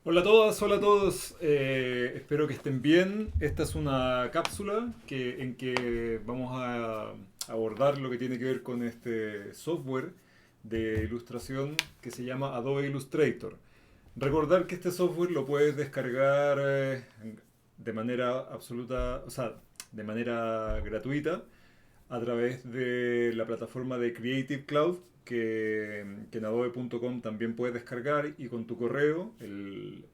Hola a todas, hola a todos. Espero que estén bien. Esta es una cápsula en que vamos a abordar lo que tiene que ver con este software de ilustración que se llama Adobe Illustrator. Recordar que este software lo puedes descargar de manera absoluta, o sea, de manera gratuita a través de la plataforma de Creative Cloud que en adobe.com también puedes descargar y con tu correo,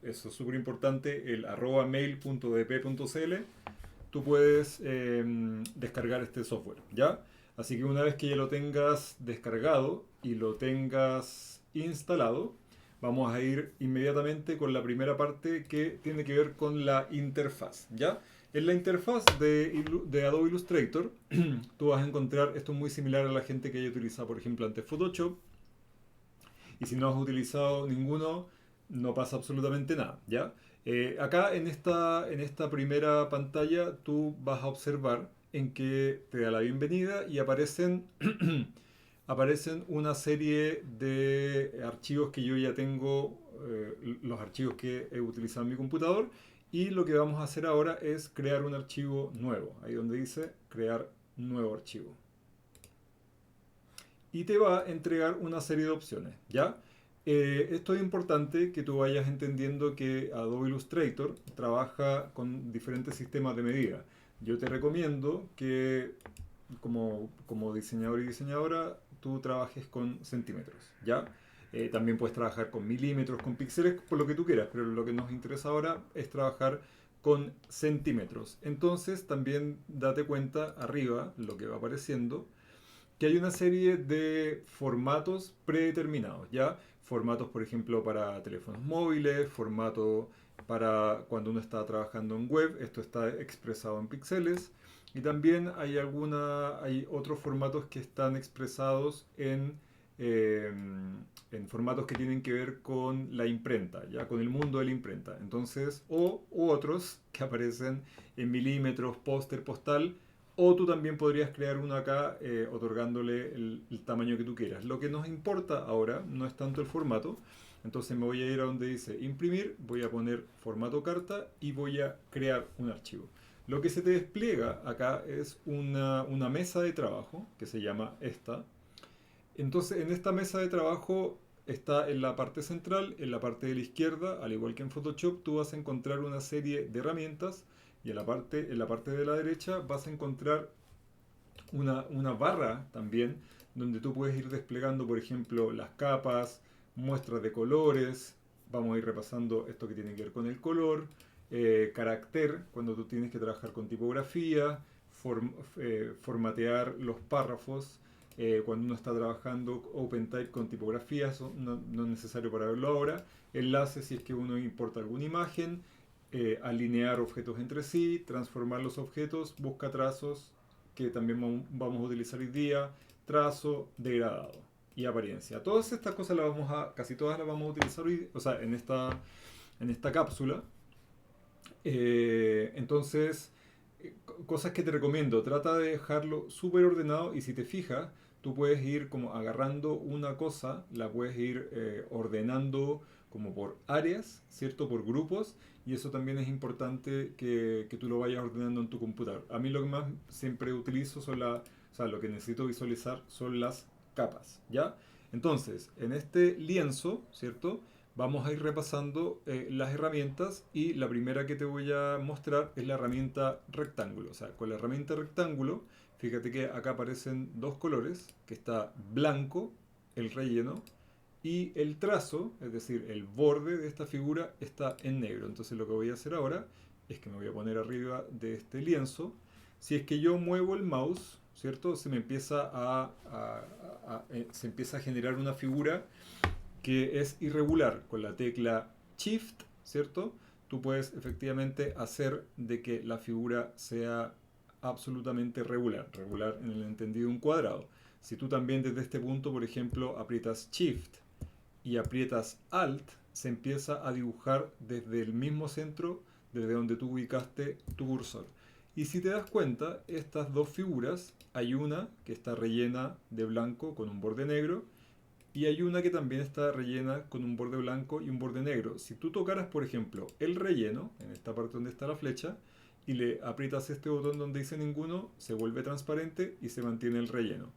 eso es súper importante, el arroba mail.dp.cl, tú puedes descargar este software, ¿ya? Así que una vez que ya lo tengas descargado y lo tengas instalado, vamos a ir inmediatamente con la primera parte que tiene que ver con la interfaz, ¿ya? En la interfaz de Adobe Illustrator, tú vas a encontrar, esto es muy similar a la gente que haya utilizado, por ejemplo, antes Photoshop, y si no has utilizado ninguno, no pasa absolutamente nada, ¿ya? Acá en esta primera pantalla tú vas a observar en que te da la bienvenida y aparecen una serie de archivos que yo ya tengo, los archivos que he utilizado en mi computador, y lo que vamos a hacer ahora es crear un archivo nuevo, ahí donde dice crear nuevo archivo. Y te va a entregar una serie de opciones, ¿ya? Esto es importante que tú vayas entendiendo que Adobe Illustrator trabaja con diferentes sistemas de medida. Yo te recomiendo que como diseñador y diseñadora tú trabajes con centímetros, ¿ya? También puedes trabajar con milímetros, con píxeles, por lo que tú quieras, pero lo que nos interesa ahora es trabajar con centímetros. Entonces también date cuenta arriba, lo que va apareciendo, que hay una serie de formatos predeterminados, ¿ya? Formatos, por ejemplo, para teléfonos móviles, formato para cuando uno está trabajando en web, esto está expresado en píxeles, y también hay otros formatos que están expresados eh, en formatos que tienen que ver con la imprenta, ya con el mundo de la imprenta. Entonces, u otros que aparecen en milímetros, póster, postal, o tú también podrías crear uno acá otorgándole el tamaño que tú quieras. Lo que nos importa ahora no es tanto el formato. Entonces me voy a ir a donde dice imprimir, voy a poner formato carta y voy a crear un archivo. Lo que se te despliega acá es una mesa de trabajo que se llama esta. Entonces en esta mesa de trabajo está en la parte central, en la parte de la izquierda, al igual que en Photoshop, tú vas a encontrar una serie de herramientas y en la parte de la derecha vas a encontrar una barra también donde tú puedes ir desplegando, por ejemplo, las capas, muestras de colores. Vamos a ir repasando esto que tiene que ver con el color, carácter, cuando tú tienes que trabajar con tipografía, formatear los párrafos, cuando uno está trabajando OpenType con tipografía, eso no es necesario para verlo ahora. Enlaces si es que uno importa alguna imagen, alinear objetos entre sí, transformar los objetos, busca trazos, que también vamos a utilizar hoy día, trazo, degradado y apariencia. Todas estas cosas casi todas las vamos a utilizar hoy, o sea, en esta cápsula. Entonces, cosas que te recomiendo, trata de dejarlo súper ordenado y si te fijas, tú puedes ir como agarrando una cosa, la puedes ir ordenando como por áreas, ¿cierto? Por grupos, y eso también es importante que tú lo vayas ordenando en tu computador. A mí lo que más siempre utilizo o sea, lo que necesito visualizar son las capas, ¿ya? Entonces, en este lienzo, ¿cierto? Vamos a ir repasando las herramientas y la primera que te voy a mostrar es la herramienta rectángulo. O sea, con la herramienta rectángulo, fíjate que acá aparecen dos colores, que está blanco, el relleno, y el trazo, es decir, el borde de esta figura está en negro. Entonces lo que voy a hacer ahora es que me voy a poner arriba de este lienzo. Si es que yo muevo el mouse, ¿cierto? Se empieza a generar una figura que es irregular. Con la tecla Shift, ¿cierto? Tú puedes efectivamente hacer de que la figura sea absolutamente regular, regular en el entendido de un cuadrado. Si tú también desde este punto, por ejemplo, aprietas Shift y aprietas Alt, se empieza a dibujar desde el mismo centro, desde donde tú ubicaste tu cursor. Y si te das cuenta, estas dos figuras, hay una que está rellena de blanco con un borde negro y hay una que también está rellena con un borde blanco y un borde negro. Si tú tocaras, por ejemplo, el relleno, en esta parte donde está la flecha, y le aprietas este botón donde dice ninguno, se vuelve transparente y se mantiene el relleno.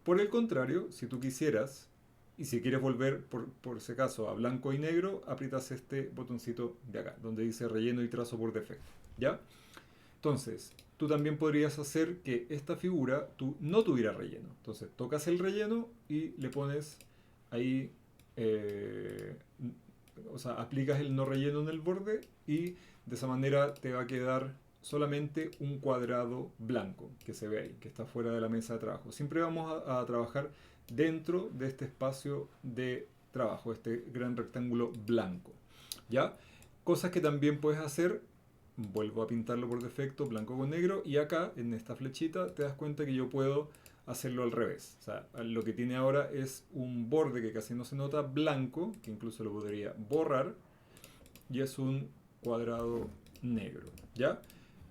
Por el contrario, si tú quisieras, y si quieres volver por ese caso a blanco y negro, aprietas este botoncito de acá, donde dice relleno y trazo por defecto. ¿Ya? Entonces, tú también podrías hacer que esta figura tú no tuviera relleno. Entonces, tocas el relleno y le pones ahí, eh, o sea, aplicas el no relleno en el borde y de esa manera te va a quedar solamente un cuadrado blanco que se ve ahí, que está fuera de la mesa de trabajo. Siempre vamos a trabajar dentro de este espacio de trabajo, este gran rectángulo blanco. ¿Ya? Cosas que también puedes hacer, vuelvo a pintarlo por defecto, blanco con negro, y acá, en esta flechita, te das cuenta que yo puedo hacerlo al revés. O sea, lo que tiene ahora es un borde que casi no se nota, blanco, que incluso lo podría borrar, y es un cuadrado negro. ¿Ya?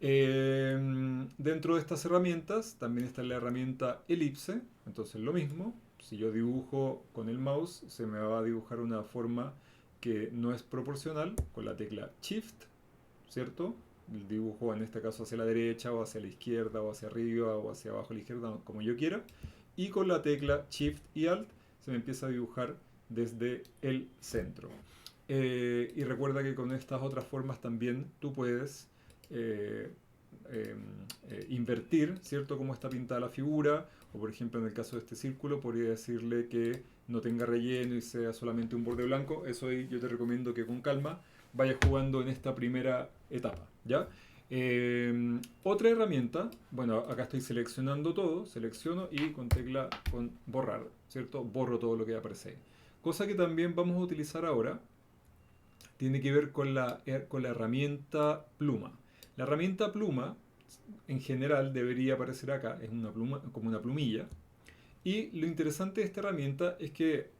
Dentro de estas herramientas también está la herramienta elipse, entonces lo mismo, si yo dibujo con el mouse se me va a dibujar una forma que no es proporcional con la tecla Shift, ¿cierto? El dibujo en este caso hacia la derecha o hacia la izquierda o hacia arriba o hacia abajo a la izquierda, como yo quiera, y con la tecla Shift y Alt se me empieza a dibujar desde el centro. Y recuerda que con estas otras formas también tú puedes eh, invertir, ¿cierto? Cómo está pintada la figura, o por ejemplo en el caso de este círculo podría decirle que no tenga relleno y sea solamente un borde blanco. Eso ahí yo te recomiendo que con calma vayas jugando en esta primera etapa, ¿ya? Otra herramienta, bueno, acá estoy seleccionando todo, selecciono y con tecla con borrar, ¿cierto? Borro todo lo que aparece ahí. Cosa que también vamos a utilizar ahora tiene que ver con la herramienta pluma. La herramienta pluma, en general, debería aparecer acá, es una pluma, como una plumilla. Y lo interesante de esta herramienta es que,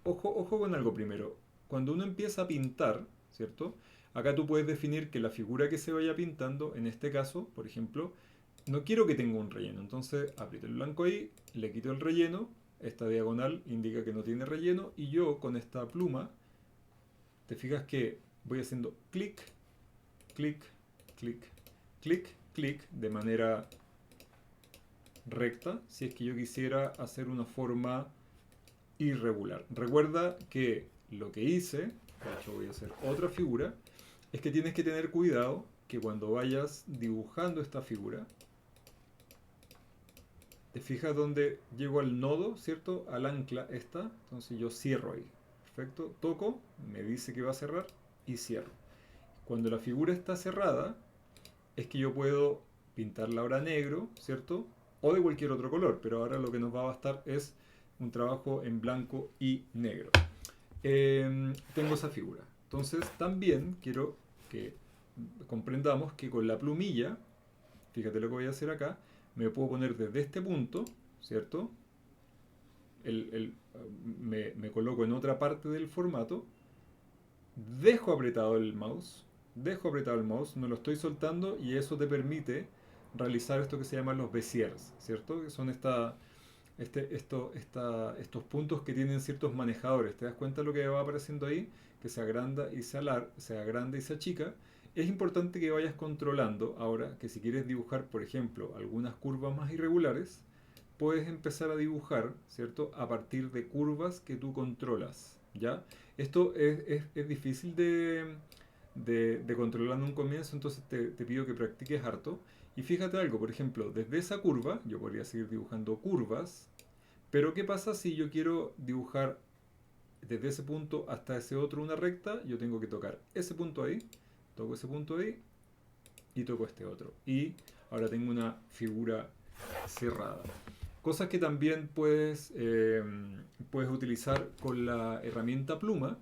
ojo con algo primero, cuando uno empieza a pintar, ¿cierto? Acá tú puedes definir que la figura que se vaya pintando, en este caso, por ejemplo, no quiero que tenga un relleno. Entonces aprieto el blanco ahí, le quito el relleno, esta diagonal indica que no tiene relleno, y yo con esta pluma, te fijas que voy haciendo clic, clic, clic, clic, clic de manera recta si es que yo quisiera hacer una forma irregular. Recuerda que lo que hice, de hecho voy a hacer otra figura, es que tienes que tener cuidado que cuando vayas dibujando esta figura, te fijas donde llego al nodo, ¿cierto? Al ancla esta, entonces yo cierro ahí. Perfecto, toco, me dice que va a cerrar y cierro. Cuando la figura está cerrada, es que yo puedo pintarla ahora negro, ¿cierto? O de cualquier otro color, pero ahora lo que nos va a bastar es un trabajo en blanco y negro. Tengo esa figura. Entonces también quiero que comprendamos que con la plumilla, fíjate lo que voy a hacer acá, me puedo poner desde este punto, ¿cierto? Me coloco en otra parte del formato, dejo apretado el mouse, no lo estoy soltando y eso te permite realizar esto que se llaman los Béziers, ¿cierto? Que son estos puntos que tienen ciertos manejadores. ¿Te das cuenta de lo que va apareciendo ahí? Que se agranda y se agranda y se achica. Es importante que vayas controlando ahora que si quieres dibujar, por ejemplo, algunas curvas más irregulares, puedes empezar a dibujar, ¿cierto? A partir de curvas que tú controlas, ¿ya? Esto es difícil de controlar en un comienzo, entonces te pido que practiques harto. Y fíjate algo, por ejemplo, desde esa curva, yo podría seguir dibujando curvas, pero ¿qué pasa si yo quiero dibujar desde ese punto hasta ese otro una recta? Yo tengo que tocar ese punto ahí, toco ese punto ahí y toco este otro. Y ahora tengo una figura cerrada. Cosas que también puedes utilizar con la herramienta pluma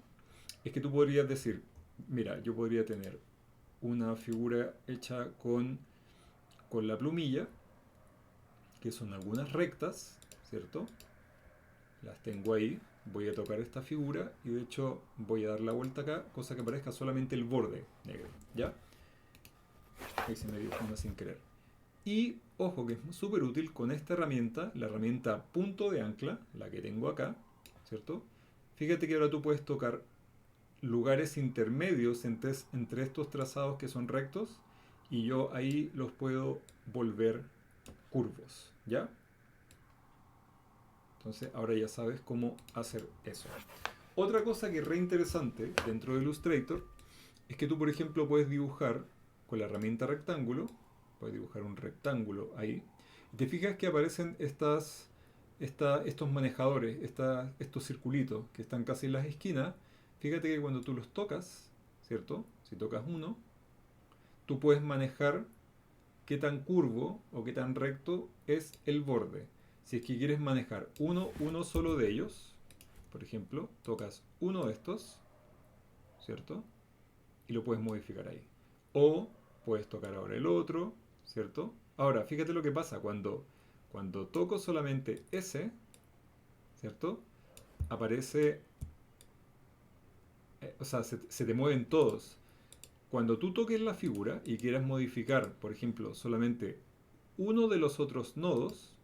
es que tú podrías decir, mira, yo podría tener una figura hecha con la plumilla, que son algunas rectas, ¿cierto? Las tengo ahí, voy a tocar esta figura y de hecho voy a dar la vuelta acá, cosa que aparezca solamente el borde negro, ¿ya? Ahí se me dio una sin querer. Y ojo que es súper útil con esta herramienta, la herramienta punto de ancla, la que tengo acá, ¿cierto? fíjate que ahora tú puedes tocar lugares intermedios entre estos trazados que son rectos y yo ahí los puedo volver curvos, ¿ya? Entonces ahora ya sabes cómo hacer eso. Otra cosa que es re interesante dentro de Illustrator es que tú, por ejemplo, puedes dibujar con la herramienta rectángulo, puedes dibujar un rectángulo ahí, y te fijas que aparecen estos manejadores, estos circulitos que están casi en las esquinas. Fíjate que cuando tú los tocas, ¿cierto? Si tocas uno, tú puedes manejar qué tan curvo o qué tan recto es el borde. Si es que quieres manejar uno solo de ellos, por ejemplo, tocas uno de estos, ¿cierto? Y lo puedes modificar ahí. O puedes tocar ahora el otro, ¿cierto? Ahora, fíjate lo que pasa cuando toco solamente ese, ¿cierto? Aparece, o sea, se te mueven todos. Cuando tú toques la figura y quieras modificar, por ejemplo, solamente uno de los otros nodos,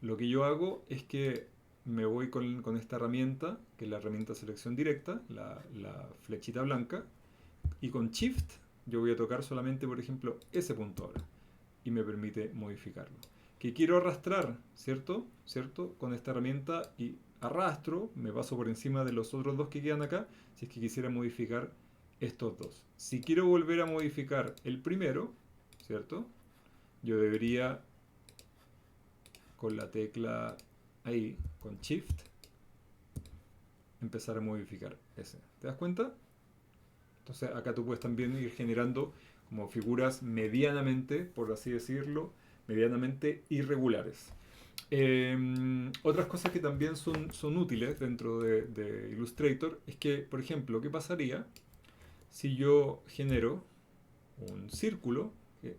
lo que yo hago es que me voy con esta herramienta, que es la herramienta selección directa, la flechita blanca, y con Shift yo voy a tocar solamente, por ejemplo, ese punto ahora. Y me permite modificarlo. Que quiero arrastrar, ¿cierto? ¿Cierto? Con esta herramienta y arrastro, me paso por encima de los otros dos que quedan acá, si es que quisiera modificar estos dos. Si quiero volver a modificar el primero, ¿cierto? Yo debería, con la tecla ahí, con Shift, empezar a modificar ese. ¿Te das cuenta? Entonces acá tú puedes también ir generando como figuras medianamente, por así decirlo, medianamente irregulares. Otras cosas que también son útiles dentro de Illustrator es que, por ejemplo, ¿qué pasaría si yo genero un círculo,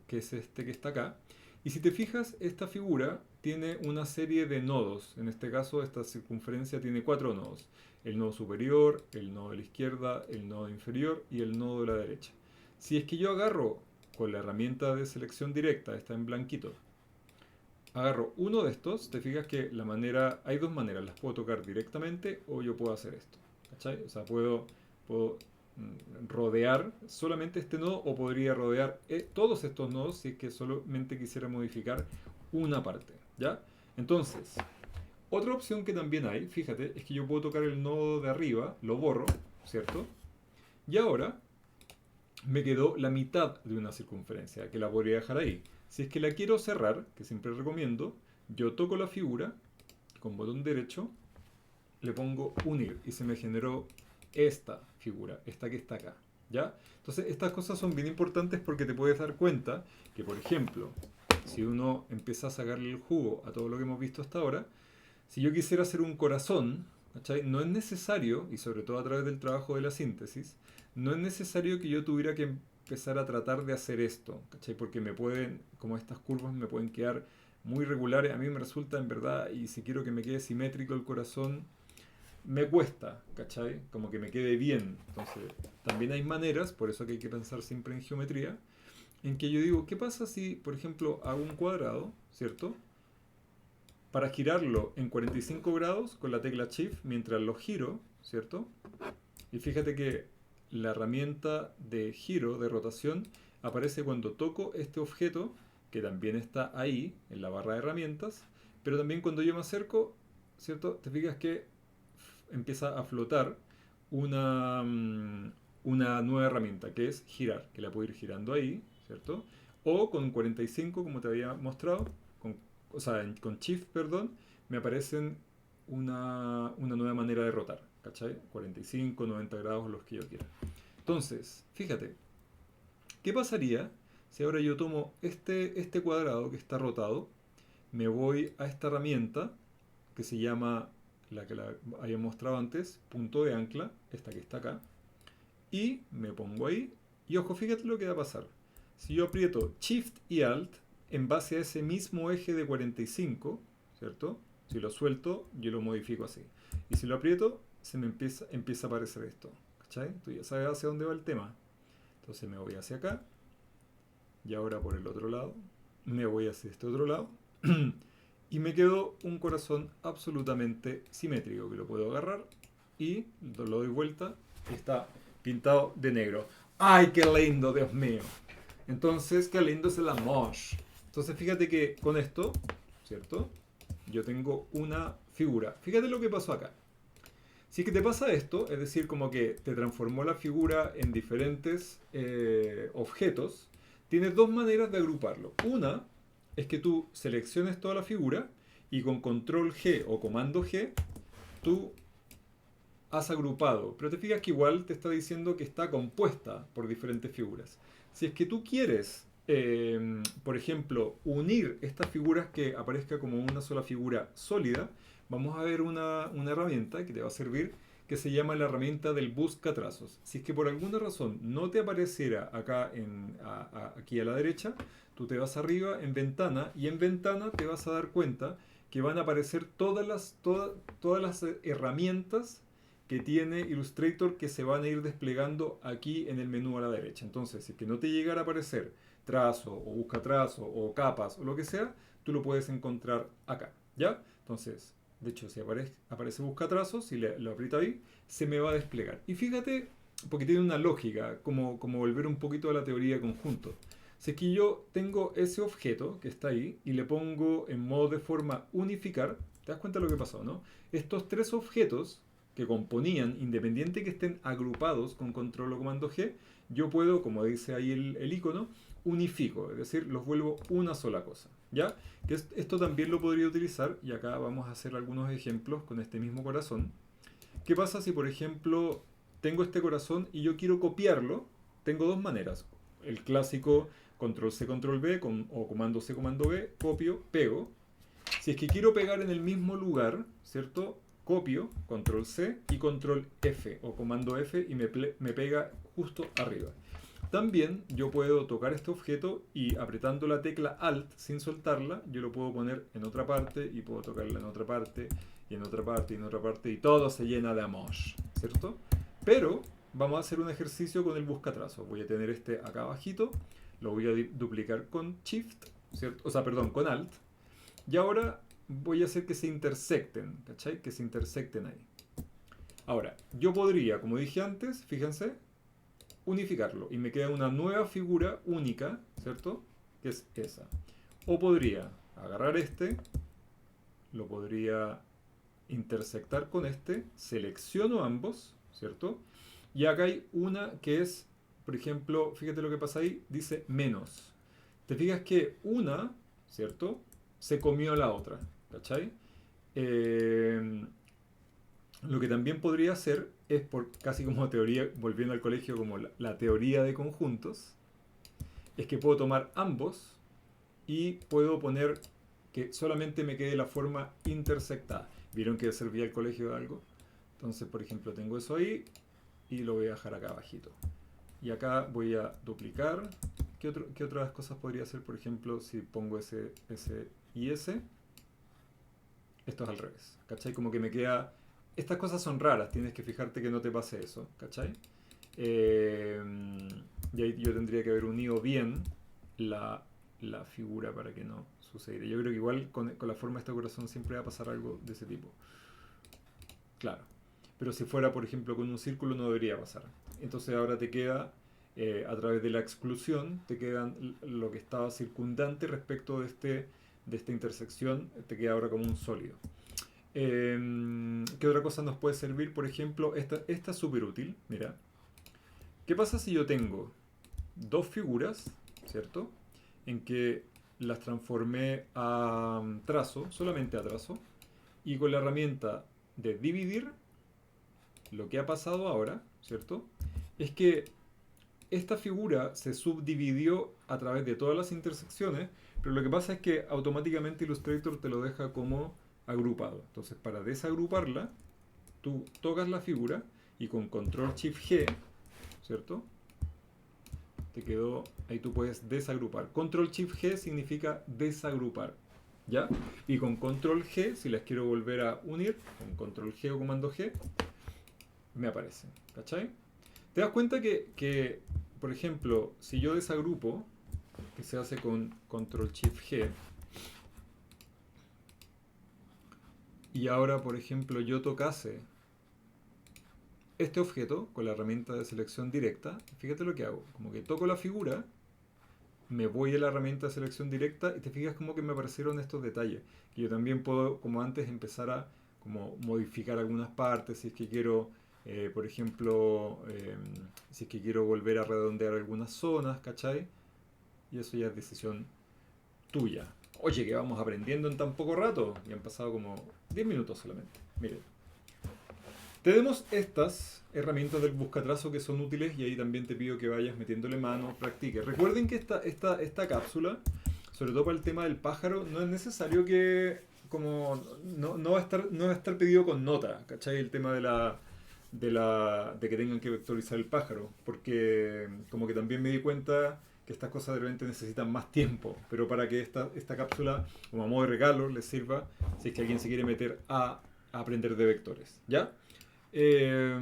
que es este que está acá? Y si te fijas, esta figura tiene una serie de nodos. En este caso, esta circunferencia tiene 4 nodos. El nodo superior, el nodo de la izquierda, el nodo inferior y el nodo de la derecha. Si es que yo agarro con la herramienta de selección directa, está en blanquito, agarro uno de estos, te fijas que hay dos maneras, las puedo tocar directamente o yo puedo hacer esto, ¿cachai? O sea, puedo rodear solamente este nodo o podría rodear todos estos nodos si es que solamente quisiera modificar una parte, ¿ya? Entonces, otra opción que también hay, fíjate, es que yo puedo tocar el nodo de arriba, lo borro, ¿cierto? Y ahora me quedó la mitad de una circunferencia, que la podría dejar ahí. Si es que la quiero cerrar, que siempre recomiendo, yo toco la figura, con botón derecho, le pongo unir y se me generó esta figura, esta que está acá, ¿ya? Entonces estas cosas son bien importantes porque te puedes dar cuenta que, por ejemplo, si uno empieza a sacarle el jugo a todo lo que hemos visto hasta ahora, si yo quisiera hacer un corazón, ¿cachai? No es necesario, y sobre todo a través del trabajo de la síntesis, no es necesario que yo tuviera que empezar a tratar de hacer esto, ¿cachai? Porque como estas curvas me pueden quedar muy regulares, a mí me resulta en verdad, y si quiero que me quede simétrico el corazón, me cuesta, ¿cachai? Como que me quede bien. Entonces, también hay maneras, por eso que hay que pensar siempre en geometría, en que yo digo, ¿qué pasa si, por ejemplo, hago un cuadrado, ¿cierto? Para girarlo en 45 grados con la tecla Shift mientras lo giro, ¿cierto? Y fíjate que la herramienta de giro, de rotación, aparece cuando toco este objeto, que también está ahí, en la barra de herramientas, pero también cuando yo me acerco, ¿cierto? Te fijas que empieza a flotar una nueva herramienta, que es girar, que la puedo ir girando ahí, ¿cierto? O con 45, como te había mostrado, o sea, con Shift, perdón, me aparecen una nueva manera de rotar, ¿cachai? 45, 90 grados, los que yo quiera. Entonces, fíjate, ¿qué pasaría si ahora yo tomo este cuadrado que está rotado, me voy a esta herramienta que se llama, la que la había mostrado antes, punto de ancla, esta que está acá, y me pongo ahí, y ojo, fíjate lo que va a pasar. Si yo aprieto Shift y Alt, en base a ese mismo eje de 45, ¿cierto? Si lo suelto, yo lo modifico así. Y si lo aprieto, se me empieza a aparecer esto. ¿Cachai? Tú ya sabes hacia dónde va el tema. Entonces me voy hacia acá. Y ahora por el otro lado. Me voy hacia este otro lado. Y me quedó un corazón absolutamente simétrico, que lo puedo agarrar y lo doy vuelta y está pintado de negro. ¡Ay, qué lindo, Dios mío! Entonces, qué lindo es el amor. Entonces, fíjate que con esto, ¿cierto? Yo tengo una figura. Fíjate lo que pasó acá. Si es que te pasa esto, es decir, como que te transformó la figura en diferentes objetos, tienes dos maneras de agruparlo. Una es que tú selecciones toda la figura y con control G o comando G, tú has agrupado. Pero te fijas que igual te está diciendo que está compuesta por diferentes figuras. Si es que tú quieres, por ejemplo, unir estas figuras que aparezca como una sola figura sólida, vamos a ver una herramienta que te va a servir que se llama la herramienta del busca trazos. Si es que por alguna razón no te apareciera acá aquí a la derecha, tú te vas arriba en ventana y en ventana te vas a dar cuenta que van a aparecer todas las herramientas que tiene Illustrator que se van a ir desplegando aquí en el menú a la derecha. Entonces, si es que no te llegara a aparecer trazo o busca trazo o capas o lo que sea, tú lo puedes encontrar acá, ¿ya? Entonces, de hecho, si aparece busca trazos, si lo aprieto ahí, se me va a desplegar. Y fíjate, porque tiene una lógica, como volver un poquito a la teoría de conjunto. Si es que yo tengo ese objeto que está ahí y le pongo en modo de forma unificar, te das cuenta de lo que pasó, ¿no? Estos tres objetos que componían, independiente que estén agrupados con control o comando G, yo puedo, como dice ahí el icono, unifico, es decir, los vuelvo una sola cosa, ¿ya? Que esto también lo podría utilizar, y acá vamos a hacer algunos ejemplos con este mismo corazón. ¿Qué pasa si, por ejemplo, tengo este corazón y yo quiero copiarlo? Tengo dos maneras. El clásico control C, control V o comando C, comando V, copio, pego. Si es que quiero pegar en el mismo lugar, ¿cierto? Copio, control C y control F o comando F y me pega justo arriba. También yo puedo tocar este objeto y apretando la tecla Alt sin soltarla, yo lo puedo poner en otra parte y puedo tocarla en otra parte y en otra parte y en otra parte y todo se llena de amor, ¿cierto? Pero vamos a hacer un ejercicio con el buscatrazo. Voy a tener este acá abajito, lo voy a duplicar con Shift, ¿cierto? O sea, perdón, con Alt. Y ahora voy a hacer que se intersecten, ¿cachai? Que se intersecten ahí. Ahora, yo podría, como dije antes, fíjense, unificarlo y me queda una nueva figura única, ¿cierto? Que es esa. O podría agarrar este, lo podría intersectar con este, selecciono ambos, ¿cierto? Y acá hay una que es, por ejemplo, fíjate lo que pasa ahí, dice menos. Te fijas que una, ¿cierto? Se comió a la otra, ¿cachai? Lo que también podría hacer es, por casi como teoría, volviendo al colegio, como la teoría de conjuntos, es que puedo tomar ambos y puedo poner que solamente me quede la forma intersectada. ¿Vieron que servía el colegio de algo? Entonces, por ejemplo, tengo eso ahí y lo voy a dejar acá abajito. Y acá voy a duplicar. ¿Qué otras cosas podría hacer? Por ejemplo, si pongo ese y ese. Esto es al revés. ¿Cachai? Como que me queda... Estas cosas son raras, tienes que fijarte que no te pase eso. ¿Cachai? Y ahí yo tendría que haber unido bien la figura para que no sucediera. Yo creo que igual con la forma de este corazón siempre va a pasar algo de ese tipo. Claro. Pero si fuera, por ejemplo, con un círculo no debería pasar. Entonces ahora te queda, a través de la exclusión, te quedan lo que estaba circundante respecto de esta intersección, te queda ahora como un sólido. ¿Qué otra cosa nos puede servir? Por ejemplo, esta es súper útil. Mira. ¿Qué pasa si yo tengo dos figuras, ¿cierto? En que las transformé a trazo, solamente a trazo, y con la herramienta de dividir, lo que ha pasado ahora, ¿cierto? Es que esta figura se subdividió a través de todas las intersecciones, pero lo que pasa es que automáticamente Illustrator te lo deja como agrupado. Entonces, para desagruparla, tú tocas la figura y con Control Shift G, ¿cierto? Te quedó, ahí tú puedes desagrupar. Control Shift G significa desagrupar, ¿ya? Y con Control G, si las quiero volver a unir, con Control G o Comando G, me aparecen, ¿cachai? Te das cuenta que, por ejemplo, si yo desagrupo, que se hace con Control Shift G, y ahora, por ejemplo, yo tocase este objeto con la herramienta de selección directa. Fíjate lo que hago. Como que toco la figura, me voy a la herramienta de selección directa y te fijas como que me aparecieron estos detalles. Que yo también puedo, como antes, empezar a como modificar algunas partes si es que quiero, por ejemplo, si es que quiero volver a redondear algunas zonas, ¿cachai? Y eso ya es decisión tuya. Oye, que vamos aprendiendo en tan poco rato. Y han pasado como 10 minutos solamente. Miren. Tenemos estas herramientas del buscatrazo que son útiles y ahí también te pido que vayas metiéndole mano, practiques. Recuerden que esta cápsula, sobre todo para el tema del pájaro, no es necesario que, como, no va a estar pedido con nota, ¿cachai? El tema de que tengan que vectorizar el pájaro, porque como que también me di cuenta que estas cosas de repente necesitan más tiempo, pero para que esta cápsula, como a modo de regalo, les sirva si es que alguien se quiere meter a aprender de vectores, ¿ya? ¿Qué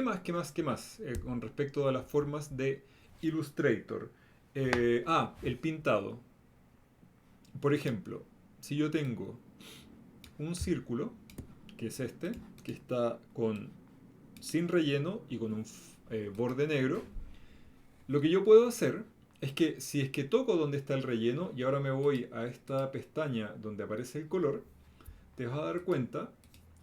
más? ¿Qué más? ¿Qué más? Con respecto a las formas de Illustrator. El pintado. Por ejemplo, si yo tengo un círculo, que es este, que está sin relleno y con un borde negro, lo que yo puedo hacer es que si es que toco donde está el relleno y ahora me voy a esta pestaña donde aparece el color, te vas a dar cuenta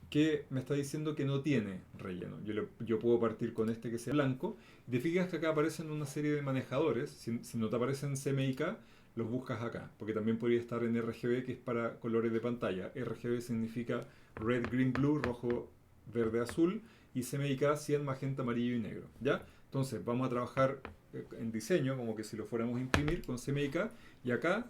que me está diciendo que no tiene relleno. Yo puedo partir con este que sea blanco. Y te fijas que acá aparecen una serie de manejadores. Si no te aparecen CMYK, los buscas acá. Porque también podría estar en RGB, que es para colores de pantalla. RGB significa red, green, blue, rojo, verde, azul. Y CMYK, cyan, magenta, amarillo y negro. ¿Ya? Entonces vamos a trabajar en diseño, como que si lo fuéramos a imprimir con CMYK. Y acá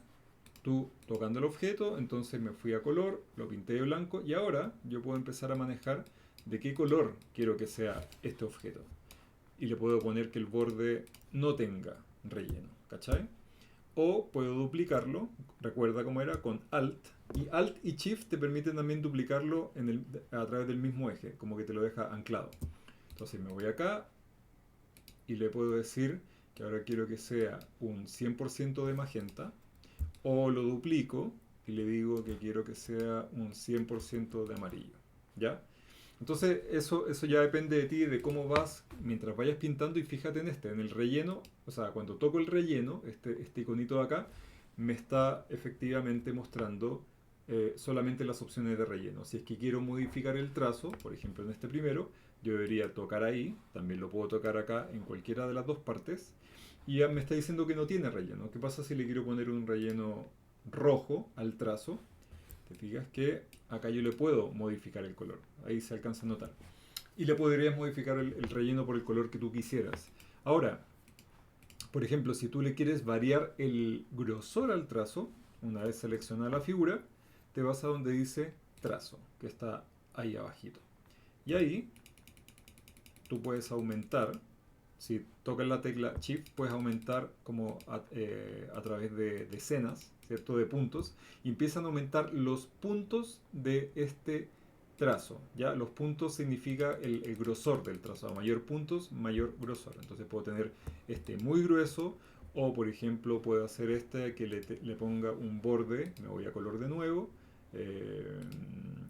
tú tocando el objeto, entonces me fui a color, lo pinté de blanco y ahora yo puedo empezar a manejar de qué color quiero que sea este objeto. Y le puedo poner que el borde no tenga relleno, ¿cachai? O puedo duplicarlo, recuerda cómo era, con Alt. Y Alt y Shift te permiten también duplicarlo a través del mismo eje, como que te lo deja anclado. Entonces me voy acá y le puedo decir que ahora quiero que sea un 100% de magenta. O lo duplico y le digo que quiero que sea un 100% de amarillo. ¿Ya? Entonces eso ya depende de ti, de cómo vas mientras vayas pintando y fíjate en el relleno, o sea, cuando toco el relleno, este iconito de acá, me está efectivamente mostrando solamente las opciones de relleno. Si es que quiero modificar el trazo, por ejemplo en este primero, yo debería tocar ahí, también lo puedo tocar acá en cualquiera de las dos partes, y ya me está diciendo que no tiene relleno. ¿Qué pasa si le quiero poner un relleno rojo al trazo? Te fijas que acá yo le puedo modificar el color. Ahí se alcanza a notar. Y le podrías modificar el relleno por el color que tú quisieras. Ahora, por ejemplo, si tú le quieres variar el grosor al trazo, una vez seleccionada la figura, te vas a donde dice trazo, que está ahí abajito. Y ahí tú puedes aumentar. Si tocas la tecla Shift, puedes aumentar como a través de decenas, ¿cierto? De puntos. Y empiezan a aumentar los puntos de este trazo. ¿Ya? Los puntos significa el grosor del trazo. A mayor puntos, mayor grosor. Entonces puedo tener este muy grueso. O por ejemplo puedo hacer este que le ponga un borde. Me voy a color de nuevo.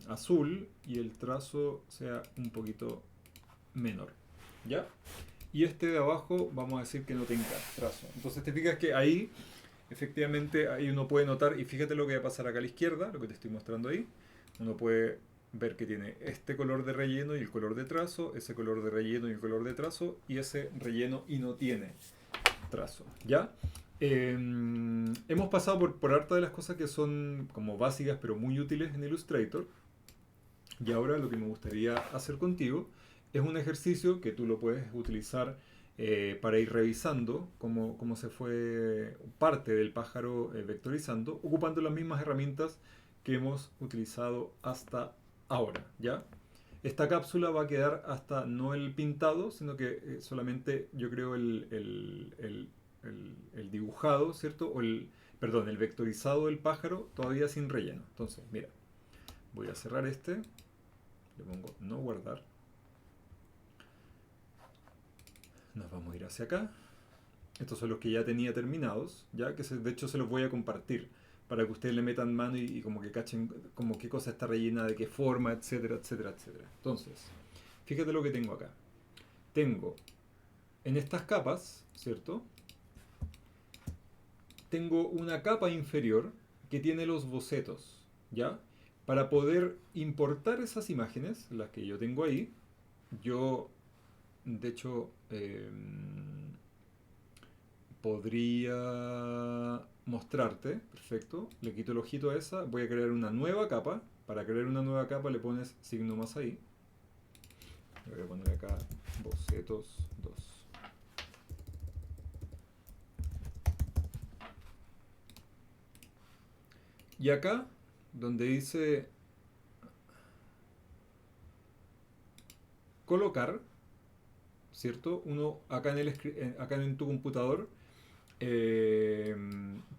Azul. Y el trazo sea un poquito menor. ¿Ya? Y este de abajo vamos a decir que no tenga trazo. Entonces te fijas que ahí, efectivamente, ahí uno puede notar, y fíjate lo que va a pasar acá a la izquierda, lo que te estoy mostrando ahí. Uno puede ver que tiene este color de relleno y el color de trazo, ese color de relleno y el color de trazo, y ese relleno y no tiene trazo. ¿Ya? Hemos pasado por harta de las cosas que son como básicas pero muy útiles en Illustrator. Y ahora lo que me gustaría hacer contigo es un ejercicio que tú lo puedes utilizar para ir revisando cómo se fue parte del pájaro vectorizando, ocupando las mismas herramientas que hemos utilizado hasta ahora, ¿ya? Esta cápsula va a quedar hasta no el pintado, sino que solamente yo creo el dibujado, ¿cierto? Perdón, el vectorizado del pájaro todavía sin relleno. Entonces, mira, voy a cerrar este, le pongo no guardar. Nos vamos a ir hacia acá. Estos son los que ya tenía terminados, ya que de hecho se los voy a compartir para que ustedes le metan mano y como que cachen como qué cosa está rellena, de qué forma, etcétera, etcétera, etcétera. Entonces, Fíjate lo que tengo acá. Tengo en estas capas, ¿cierto? Tengo una capa inferior que tiene los bocetos, ¿ya? Para poder importar esas imágenes, las que yo tengo ahí, yo, de hecho, podría mostrarte, perfecto, le quito el ojito a esa, voy a crear una nueva capa, para crear una nueva capa le pones signo más ahí, le voy a poner acá bocetos 2. Y acá, donde dice colocar, ¿cierto? Uno acá acá en tu computador eh,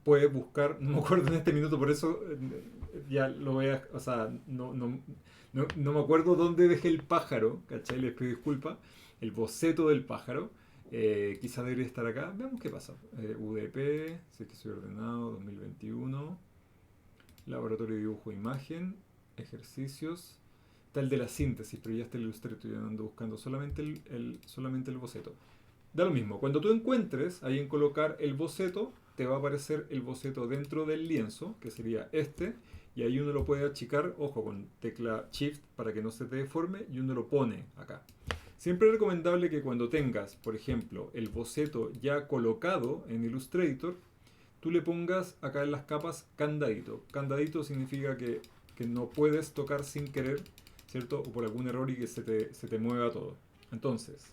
puedes buscar, no me acuerdo en este minuto, por eso ya lo voy a, o sea, no me acuerdo dónde dejé el pájaro, ¿cachai? Les pido disculpas, el boceto del pájaro. Quizá debería estar acá. Veamos qué pasa. UDP, si es que soy ordenado, 2021. Laboratorio de dibujo e imagen. Ejercicios. Está el de la síntesis, pero ya está el Illustrator. Yo ando buscando solamente solamente el boceto. Da lo mismo. Cuando tú encuentres ahí en colocar el boceto, te va a aparecer el boceto dentro del lienzo, que sería este. Y ahí uno lo puede achicar, ojo, con tecla Shift para que no se te deforme, y uno lo pone acá. Siempre es recomendable que cuando tengas, por ejemplo, el boceto ya colocado en Illustrator, tú le pongas acá en las capas candadito. Candadito significa que no puedes tocar sin querer, ¿cierto? O por algún error y que se te mueva todo. Entonces,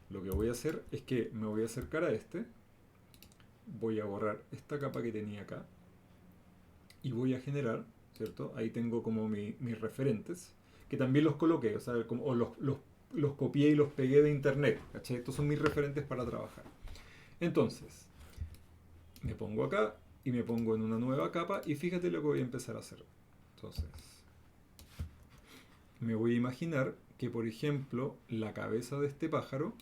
lo que voy a hacer es que me voy a acercar a este, voy a borrar esta capa que tenía acá y voy a generar, ¿cierto? Ahí tengo como mis referentes, que también los coloqué, o sea, o los copié y los pegué de internet, ¿cachai? Estos son mis referentes para trabajar. Entonces, me pongo acá y me pongo en una nueva capa y fíjate lo que voy a empezar a hacer. Entonces, me voy a imaginar que, por ejemplo, la cabeza de este pájaro,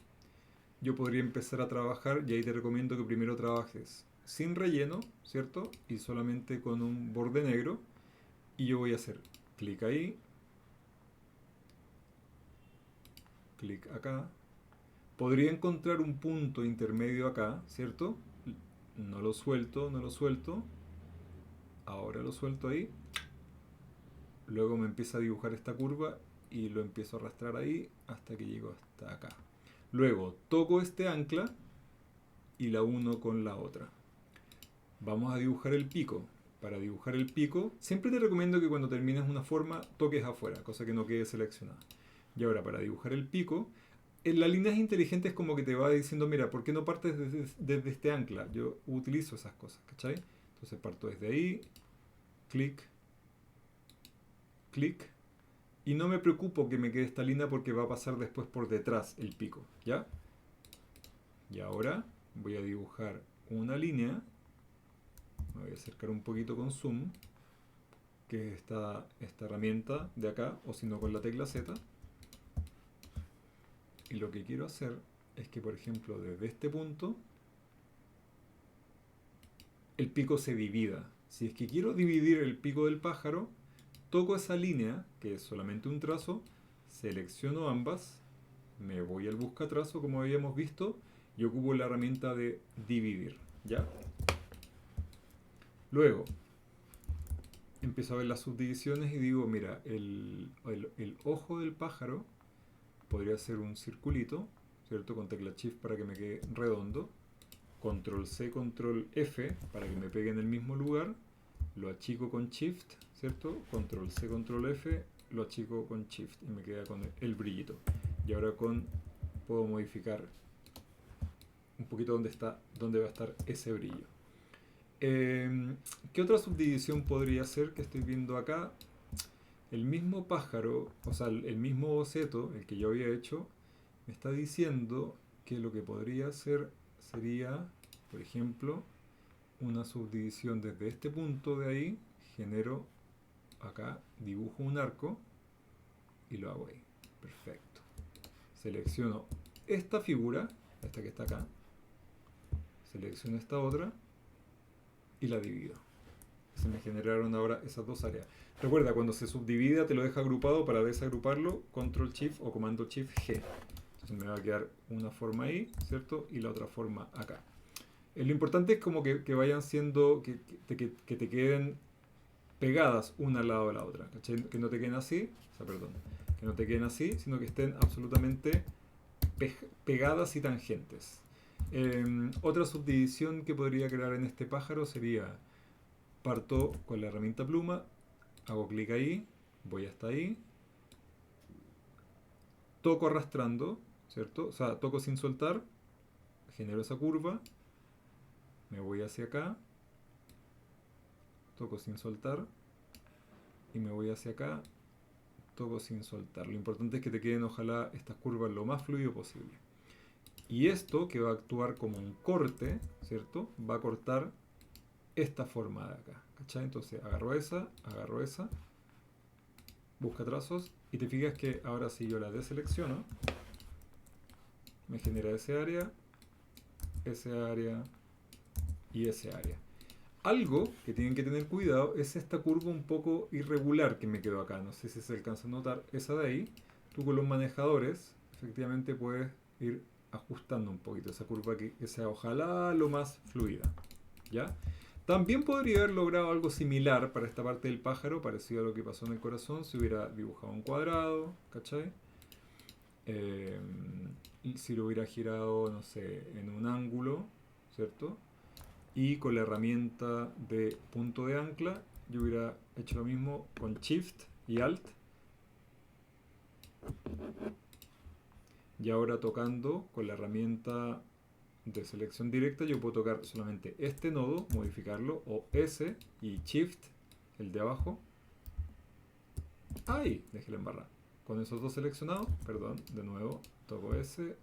yo podría empezar a trabajar, y ahí te recomiendo que primero trabajes sin relleno, ¿cierto? Y solamente con un borde negro. Y yo voy a hacer clic ahí, clic acá. Podría encontrar un punto intermedio acá, ¿cierto? No lo suelto, no lo suelto. Ahora lo suelto ahí. Luego me empieza a dibujar esta curva y lo empiezo a arrastrar ahí hasta que llego hasta acá. Luego toco este ancla y la uno con la otra. Vamos a dibujar el pico. Para dibujar el pico, siempre te recomiendo que cuando termines una forma toques afuera, cosa que no quede seleccionada. Y ahora para dibujar el pico, en las líneas inteligentes como que te va diciendo, mira, ¿por qué no partes desde este ancla? Yo utilizo esas cosas, ¿cachai? Entonces parto desde ahí, clic, clic, y no me preocupo que me quede esta línea porque va a pasar después por detrás el pico, ¿ya? Y ahora voy a dibujar una línea, me voy a acercar un poquito con zoom, que es esta herramienta de acá, o si no con la tecla Z. Y lo que quiero hacer es que, por ejemplo, desde este punto, el pico se divida. Si es que quiero dividir el pico del pájaro, toco esa línea, que es solamente un trazo, selecciono ambas, me voy al buscatrazo como habíamos visto y ocupo la herramienta de dividir, ¿ya? Luego empiezo a ver las subdivisiones y digo, mira, el ojo del pájaro podría ser un circulito, ¿cierto? Con tecla Shift para que me quede redondo, Control C, Control F para que me pegue en el mismo lugar, lo achico con Shift, ¿cierto? Control C, Control F, lo achico con Shift y me queda con el brillito. Y ahora puedo modificar un poquito dónde va a estar ese brillo. ¿Qué otra subdivisión podría ser que estoy viendo acá? El mismo pájaro, o sea, el mismo boceto, el que yo había hecho, me está diciendo que lo que podría hacer sería, por ejemplo, una subdivisión desde este punto de ahí, genero acá, dibujo un arco y lo hago ahí. Perfecto. Selecciono esta figura, esta que está acá, selecciono esta otra y la divido. Se me generaron ahora esas dos áreas. Recuerda, cuando se subdivida te lo deja agrupado. Para desagruparlo, Control Shift o Comando Shift G. Entonces me va a quedar una forma ahí, ¿cierto? Y la otra forma acá. Lo importante es como que vayan siendo, que te queden pegadas una al lado de la otra, ¿cachai? Que no te queden así, o sea, perdón, que no te queden así, sino que estén absolutamente pegadas y tangentes. Otra subdivisión que podría crear en este pájaro sería, parto con la herramienta pluma, hago clic ahí, voy hasta ahí, toco arrastrando, ¿cierto? O sea, toco sin soltar, genero esa curva, me voy hacia acá, toco sin soltar y me voy hacia acá, toco sin soltar. Lo importante es que te queden ojalá estas curvas lo más fluido posible. Y esto que va a actuar como un corte, ¿cierto? Va a cortar esta forma de acá, ¿cachai? Entonces agarro esa, busca trazos y te fijas que ahora si yo la deselecciono, me genera ese área y ese área. Algo que tienen que tener cuidado es esta curva un poco irregular que me quedó acá. No sé si se alcanza a notar esa de ahí. Tú con los manejadores efectivamente puedes ir ajustando un poquito esa curva que sea ojalá lo más fluida. ¿Ya? También podría haber logrado algo similar para esta parte del pájaro, parecido a lo que pasó en el corazón, si hubiera dibujado un cuadrado, ¿cachai? Y si lo hubiera girado, no sé, en un ángulo, ¿cierto? Y con la herramienta de punto de ancla yo hubiera hecho lo mismo con Shift y Alt. Y ahora tocando con la herramienta de selección directa yo puedo tocar solamente este nodo, modificarlo, o ese y Shift, el de abajo. ¡Ay! Dejé la embarrada. Con esos dos seleccionados, perdón, de nuevo, toco ese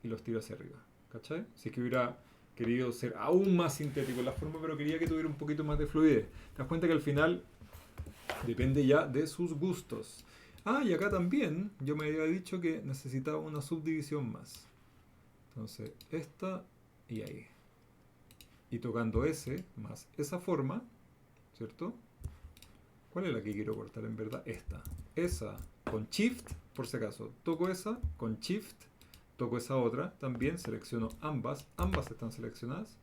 y los tiro hacia arriba. ¿Cachai? Si es que hubiera querido ser aún más sintético en la forma, pero quería que tuviera un poquito más de fluidez. Te das cuenta que al final depende ya de sus gustos. Ah, y acá también yo me había dicho que necesitaba una subdivisión más. Entonces, esta y ahí. Y tocando ese más esa forma, ¿cierto? ¿Cuál es la que quiero cortar en verdad? Esta. Esa con Shift, por si acaso. Toco esa con Shift. Toco esa otra, también selecciono ambas están seleccionadas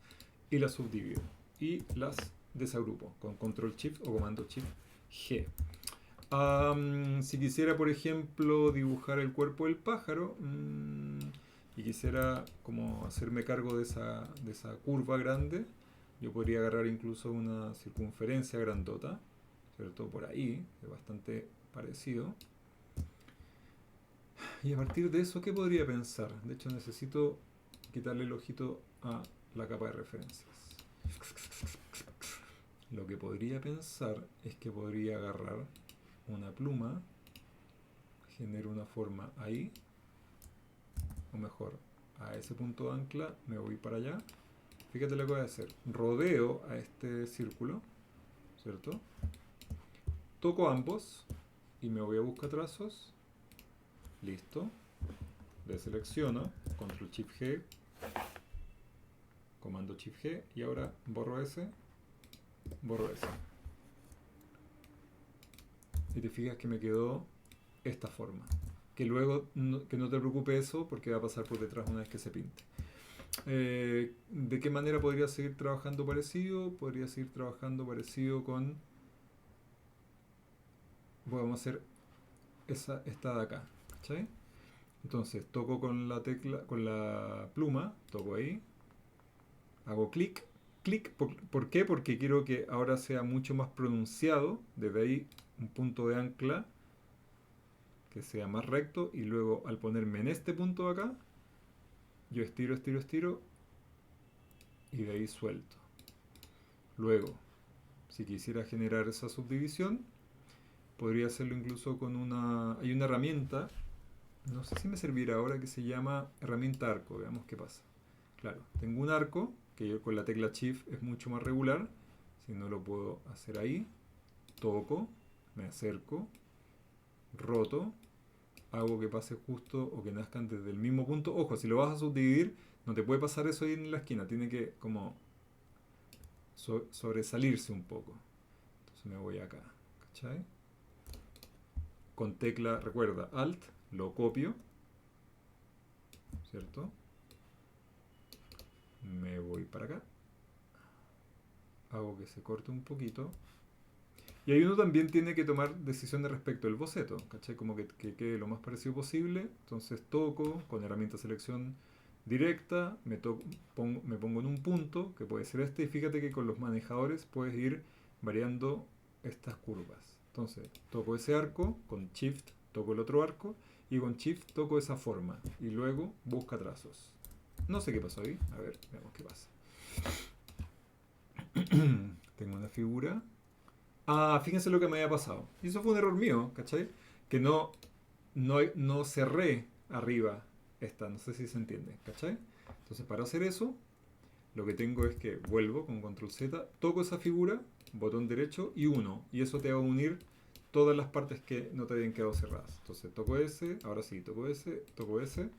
y las subdivido y las desagrupo con Control Shift o Comando Shift G. Si quisiera, por ejemplo, dibujar el cuerpo del pájaro y quisiera como hacerme cargo de esa curva grande, yo podría agarrar incluso una circunferencia grandota, ¿cierto? Por ahí, es bastante parecido. Y a partir de eso, ¿qué podría pensar? De hecho, necesito quitarle el ojito a la capa de referencias. Lo que podría pensar es que podría agarrar una pluma, genero una forma ahí, o mejor, a ese punto de ancla, me voy para allá. Fíjate lo que voy a hacer. Rodeo a este círculo, ¿cierto? Toco ambos y me voy a buscar trazos. Listo. Deselecciono, Control Shift G, Comando Shift G y ahora borro ese. Y te fijas que me quedó esta forma. Que luego, que no te preocupe eso porque va a pasar por detrás una vez que se pinte. ¿De qué manera podría seguir trabajando parecido? Podría seguir trabajando parecido con... Vamos a hacer esta de acá. ¿Cachai? Entonces toco con la tecla, con la pluma, toco ahí, hago clic, ¿por qué? Porque quiero que ahora sea mucho más pronunciado, desde ahí un punto de ancla que sea más recto y luego al ponerme en este punto de acá, yo estiro y de ahí suelto. Luego, si quisiera generar esa subdivisión, podría hacerlo incluso con hay una herramienta, no sé si me servirá ahora, que se llama herramienta arco. Veamos qué pasa. Claro, tengo un arco que yo con la tecla Shift es mucho más regular. Si no lo puedo hacer ahí, toco, me acerco, roto, hago que pase justo o que nazcan desde el mismo punto. Ojo, si lo vas a subdividir, no te puede pasar eso ahí en la esquina. Tiene que como sobresalirse un poco. Entonces me voy acá, ¿cachai? Con tecla, recuerda, Alt, lo copio, ¿cierto? Me voy para acá. Hago que se corte un poquito. Y ahí uno también tiene que tomar decisiones respecto al boceto, ¿cachai? Como que quede lo más parecido posible. Entonces toco con herramienta selección directa, me pongo en un punto, que puede ser este, y fíjate que con los manejadores puedes ir variando estas curvas. Entonces toco ese arco, con Shift toco el otro arco, y con Shift toco esa forma, y luego busca trazos. No sé qué pasó ahí, a ver, veamos qué pasa. Tengo una figura. Ah, fíjense lo que me había pasado. Y eso fue un error mío, ¿cachai? Que no cerré arriba esta, no sé si se entiende, ¿cachai? Entonces para hacer eso, lo que tengo es que vuelvo con control Z, toco esa figura, botón derecho y 1. Y eso te va a unir todas las partes que no te habían quedado cerradas. Entonces toco ese, ahora sí, toco ese,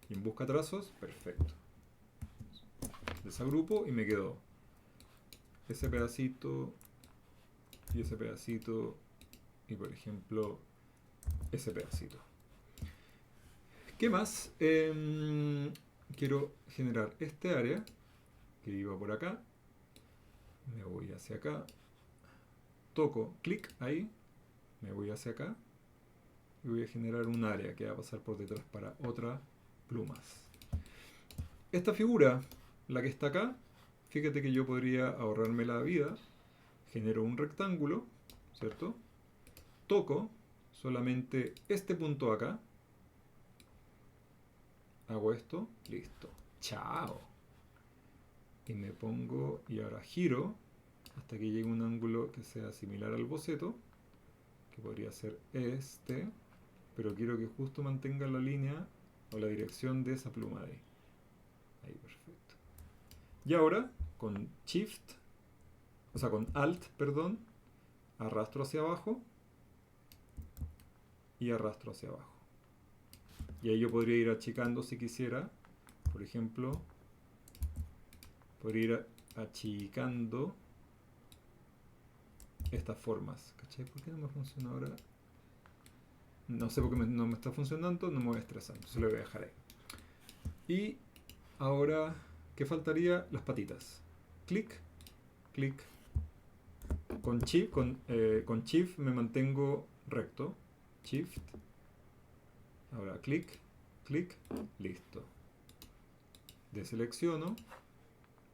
y en busca trazos, perfecto. Desagrupo y me quedó ese pedacito y ese pedacito y por ejemplo ese pedacito. ¿Qué más? Quiero generar este área que iba por acá. Me voy hacia acá. Toco clic ahí. Me voy hacia acá. Y voy a generar un área que va a pasar por detrás para otras plumas. Esta figura, la que está acá, fíjate que yo podría ahorrarme la vida. Genero un rectángulo, ¿cierto? Toco solamente este punto acá. Hago esto, listo. ¡Chao! Y me pongo, y ahora giro hasta que llegue un ángulo que sea similar al boceto, que podría ser este, pero quiero que justo mantenga la línea o la dirección de esa pluma de ahí. Ahí, perfecto. Y ahora, con Shift, o sea, con Alt, perdón, arrastro hacia abajo y arrastro hacia abajo. Y ahí yo podría ir achicando si quisiera. Por ejemplo, podría ir achicando estas formas. ¿Cachai? ¿Por qué no me funciona ahora? No sé por qué no me está funcionando, no me voy a estresar. Entonces lo voy a dejar ahí. Y ahora, ¿qué faltaría? Las patitas. Clic, clic. Con Shift me mantengo recto. Shift. Ahora clic, clic, listo. Deselecciono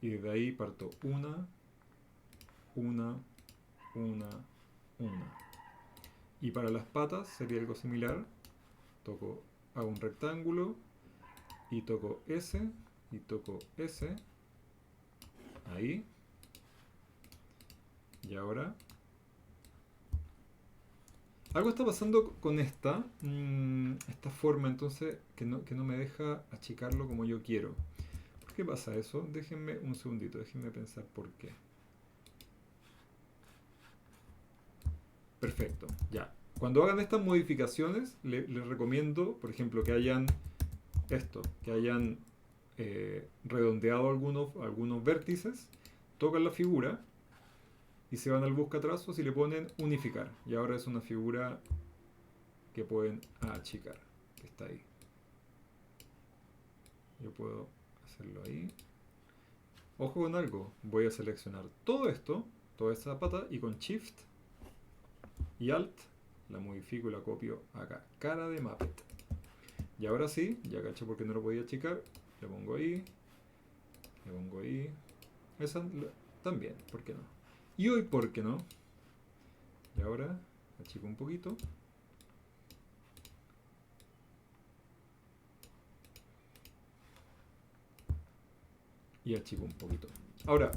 y de ahí parto una. Y para las patas sería algo similar. Hago un rectángulo y toco ese y toco ese. Ahí. Y ahora algo está pasando con esta forma, entonces, que no me deja achicarlo como yo quiero. ¿Por qué pasa eso? Déjenme un segundito, déjenme pensar por qué. Perfecto, ya. Cuando hagan estas modificaciones, les recomiendo, por ejemplo, que hayan redondeado algunos vértices, tocan la figura y se van al buscatrazos y le ponen unificar. Y ahora es una figura que pueden achicar, que está ahí. Yo puedo hacerlo ahí. Ojo con algo, voy a seleccionar todo esto, toda esa pata, y con Shift y Alt la modifico y la copio acá. Cara de Muppet. Y ahora sí, ya caché porque no lo podía achicar. Le pongo ahí. Le pongo ahí. Esa también, ¿por qué no? Y hoy, ¿por qué no? Y ahora achico un poquito. Y achico un poquito. Ahora,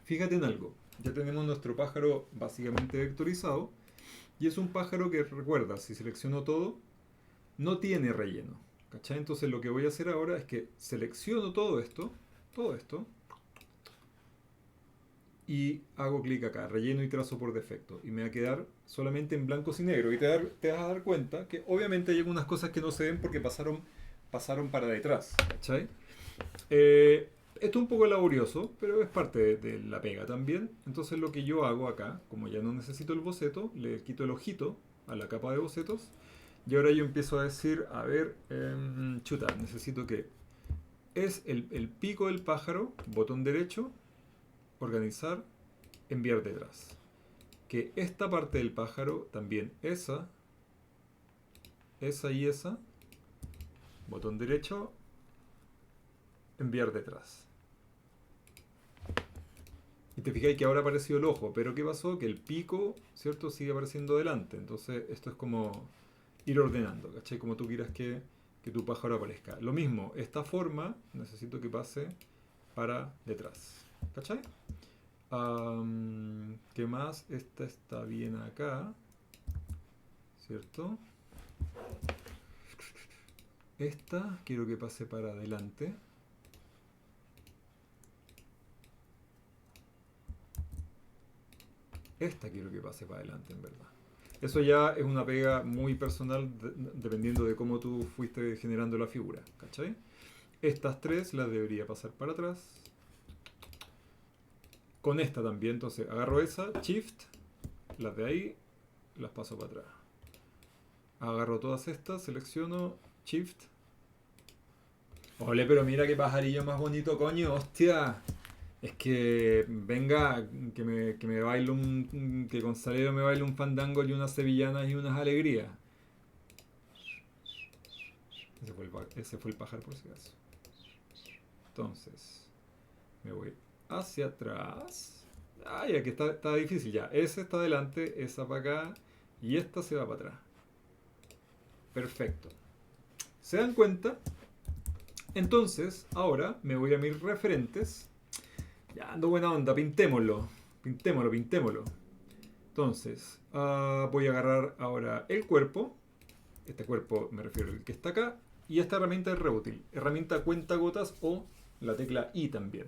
fíjate en algo. Ya tenemos nuestro pájaro básicamente vectorizado. Y es un pájaro que, recuerda, si selecciono todo, no tiene relleno. ¿Cachai? Entonces lo que voy a hacer ahora es que selecciono todo esto, y hago clic acá, relleno y trazo por defecto. Y me va a quedar solamente en blancos y negro. Y te vas a dar cuenta que obviamente hay algunas cosas que no se ven porque pasaron para detrás. ¿Cachai? Esto es un poco laborioso, pero es parte de la pega también. Entonces lo que yo hago acá, como ya no necesito el boceto, le quito el ojito a la capa de bocetos. Y ahora yo empiezo a decir, a ver, chuta, necesito que es el pico del pájaro, botón derecho, organizar, enviar detrás. Que esta parte del pájaro, también esa y esa, botón derecho, enviar detrás. Y te fijáis que ahora apareció el ojo, pero ¿qué pasó? Que el pico, ¿cierto? Sigue apareciendo delante. Entonces esto es como ir ordenando, ¿cachai? Como tú quieras que tu pájaro aparezca. Lo mismo, esta forma necesito que pase para detrás, ¿cachai? ¿Qué más? Esta está bien acá, ¿cierto? Esta quiero que pase para adelante. Esta quiero que pase para adelante, en verdad. Eso ya es una pega muy personal dependiendo de cómo tú fuiste generando la figura, ¿cachai? Estas tres las debería pasar para atrás. Con esta también, entonces agarro esa, Shift, las de ahí, las paso para atrás. Agarro todas estas, selecciono, Shift. Ole, pero mira qué pajarillo más bonito, coño, hostia. Es que venga, que me baile que Gonzalero me baile un fandango y unas sevillanas y unas alegrías. Ese fue el pájaro por si acaso. Entonces, me voy hacia atrás. Ay, aquí está difícil ya. Esa está adelante, esa para acá y esta se va para atrás. Perfecto. ¿Se dan cuenta? Entonces, ahora me voy a mis referentes. Ya ando buena onda, pintémoslo. Pintémoslo, pintémoslo. Entonces, voy a agarrar ahora el cuerpo. Este cuerpo me refiero al que está acá. Y esta herramienta es re útil. Herramienta cuentagotas o la tecla I también.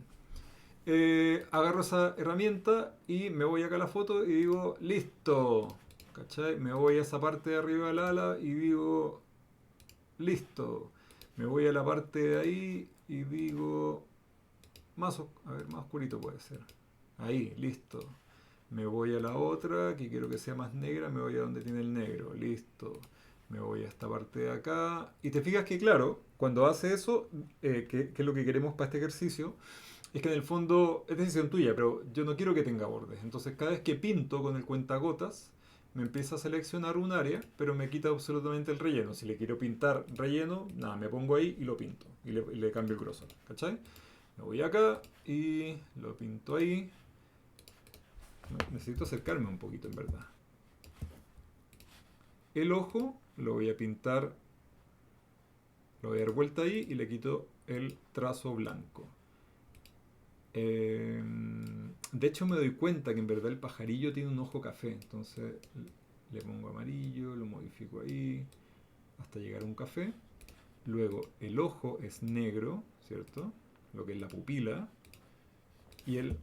Agarro esa herramienta y me voy acá a la foto y digo, listo. ¿Cachai? Me voy a esa parte de arriba del ala y digo, listo. Me voy a la parte de ahí y digo, a ver, más oscurito puede ser. Ahí, listo. Me voy a la otra, que quiero que sea más negra, me voy a donde tiene el negro, listo. Me voy a esta parte de acá. Y te fijas que, claro, cuando hace eso, que es lo que queremos para este ejercicio, es que en el fondo es decisión tuya, pero yo no quiero que tenga bordes. Entonces, cada vez que pinto con el cuentagotas, me empieza a seleccionar un área, pero me quita absolutamente el relleno. Si le quiero pintar relleno, nada, me pongo ahí y lo pinto. Y le cambio el grosor, ¿cachai? Me voy acá y lo pinto ahí. Necesito acercarme un poquito, en verdad. El ojo lo voy a pintar, lo voy a dar vuelta ahí y le quito el trazo blanco. De hecho me doy cuenta que en verdad el pajarillo tiene un ojo café, entonces le pongo amarillo, lo modifico ahí hasta llegar a un café. Luego el ojo es negro, ¿cierto? Lo que es la pupila. Y el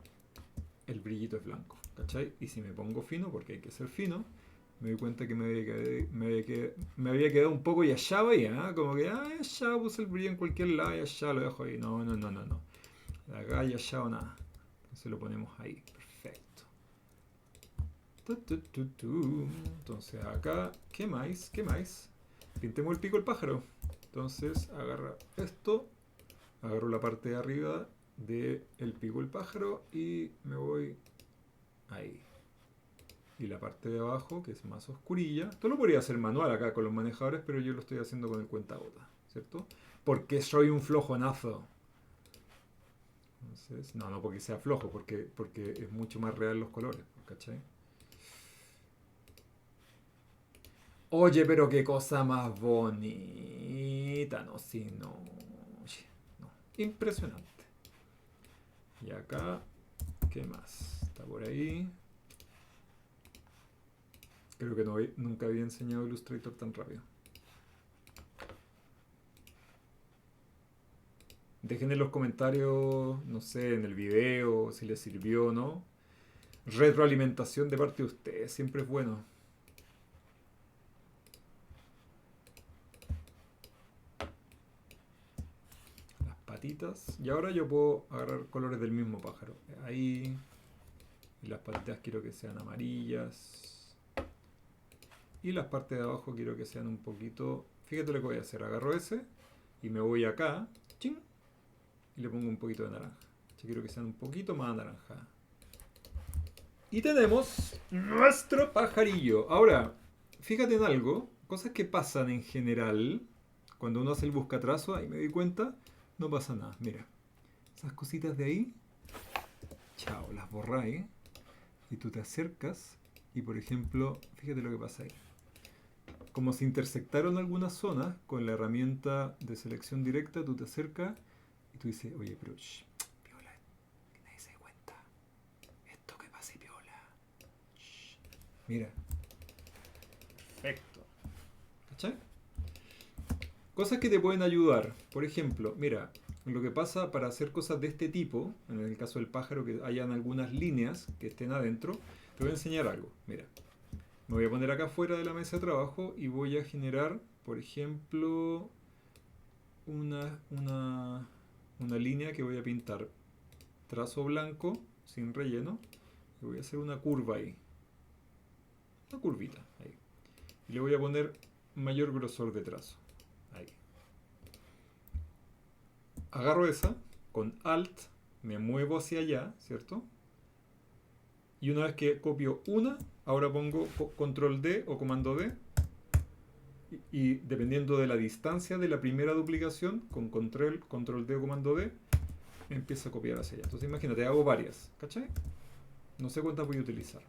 brillito es blanco, ¿cachai? Y si me pongo fino, porque hay que ser fino, me doy cuenta que me había quedado un poco y allá vaya, como que, allá puse el brillo en cualquier lado y allá lo dejo ahí. No, no, no, no, no. Acá y allá o nada. Entonces lo ponemos ahí. Perfecto. Entonces acá, ¿qué más? ¿Qué más? Pintemos el pico del pájaro. Entonces agarra esto, agarro la parte de arriba del pico del pájaro y me voy ahí. Y la parte de abajo, que es más oscurilla. Esto lo podría hacer manual acá con los manejadores, pero yo lo estoy haciendo con el cuentagotas, ¿cierto? Porque soy un flojonazo. Entonces, no porque sea flojo, porque es mucho más real los colores, ¿cachai? Oye, pero qué cosa más bonita, no, sí, no, oye, no, impresionante. Y acá, ¿qué más? Está por ahí. Creo que nunca había enseñado Illustrator tan rápido. Dejen en los comentarios, no sé, en el video, si les sirvió o no. Retroalimentación de parte de ustedes, siempre es bueno. patitas. Y ahora yo puedo agarrar colores del mismo pájaro. Ahí. Y las patitas quiero que sean amarillas. Y las partes de abajo quiero que sean un poquito... Fíjate lo que voy a hacer. Agarro ese y me voy acá. ¡Ching! Y le pongo un poquito de naranja. Yo quiero que sean un poquito más anaranjadas. Y tenemos nuestro pajarillo. Ahora, fíjate en algo. Cosas que pasan en general. Cuando uno hace el buscatrazo, ahí me doy cuenta, no pasa nada. Mira, esas cositas de ahí, chao, las borráis. Y tú te acercas y, por ejemplo, fíjate lo que pasa ahí. Como se intersectaron algunas zonas, con la herramienta de selección directa, tú te acercas y tú dices, oye, pero piola, que nadie se dé cuenta. Esto que pase piola. Shh. Mira. Perfecto. ¿Cachai? Cosas que te pueden ayudar. Por ejemplo, mira, lo que pasa para hacer cosas de este tipo, en el caso del pájaro, que hayan algunas líneas que estén adentro, te voy a enseñar algo. Mira, me voy a poner acá fuera de la mesa de trabajo y voy a generar, por ejemplo, una línea que voy a pintar trazo blanco, sin relleno, y voy a hacer una curva ahí. Una curvita, ahí. Y le voy a poner mayor grosor de trazo. Ahí. Agarro esa, con Alt, me muevo hacia allá, ¿cierto? Y una vez que copio una, ahora pongo Control D o Comando D. Y dependiendo de la distancia de la primera duplicación, con Control D o Comando D, me empiezo a copiar hacia allá. Entonces imagínate, hago varias, ¿cachai? No sé cuántas voy a utilizar.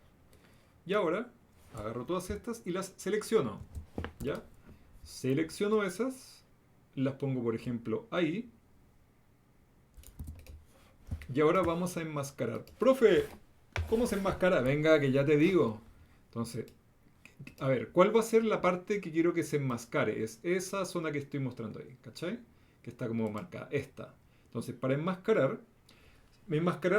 Y ahora, agarro todas estas y las selecciono, ¿ya? Selecciono esas, las pongo por ejemplo ahí. Y ahora vamos a enmascarar. Profe, ¿cómo se enmascara? Venga, que ya te digo. Entonces, a ver, ¿cuál va a ser la parte que quiero que se enmascare? Es esa zona que estoy mostrando ahí, ¿cachai? Que está como marcada, esta. Entonces, para enmascarar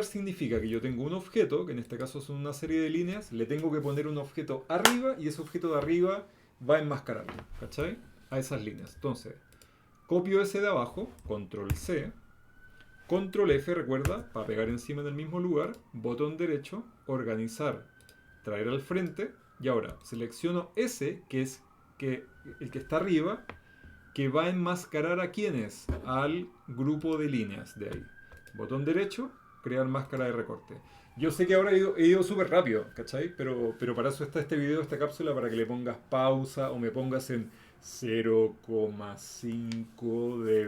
significa que yo tengo un objeto, que en este caso son una serie de líneas, le tengo que poner un objeto arriba y ese objeto de arriba va a enmascararlo, ¿cachai? A esas líneas. Entonces, copio ese de abajo, Control C, Control F, recuerda, para pegar encima en el mismo lugar, botón derecho, organizar, traer al frente, y ahora selecciono ese, que es el que está arriba, que va a enmascarar a quiénes, al grupo de líneas de ahí. Botón derecho, crear máscara de recorte. Yo sé que ahora he ido súper rápido, ¿cachai? Pero para eso está este video, esta cápsula, para que le pongas pausa o me pongas en 0,5 de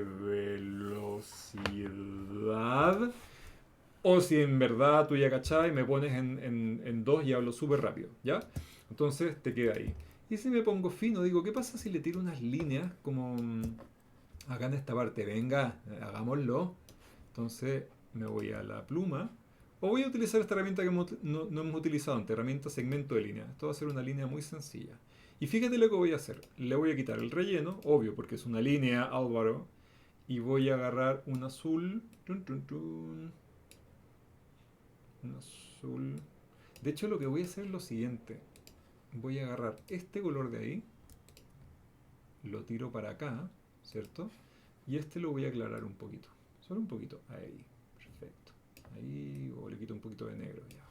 velocidad. O si en verdad tú ya cachai, me pones en 2 y hablo súper rápido, ¿ya? Entonces te queda ahí. Y si me pongo fino, digo, ¿qué pasa si le tiro unas líneas como acá en esta parte? Venga, hagámoslo. Entonces me voy a la pluma. O voy a utilizar esta herramienta que no hemos utilizado antes, herramienta segmento de línea. Esto va a ser una línea muy sencilla. Y fíjate lo que voy a hacer. Le voy a quitar el relleno, obvio, porque es una línea, Álvaro. Y voy a agarrar un azul. Un azul. De hecho, lo que voy a hacer es lo siguiente. Voy a agarrar este color de ahí. Lo tiro para acá, ¿cierto? Y este lo voy a aclarar un poquito. Solo un poquito. Ahí. Perfecto. Ahí. O le quito un poquito de negro. Ya.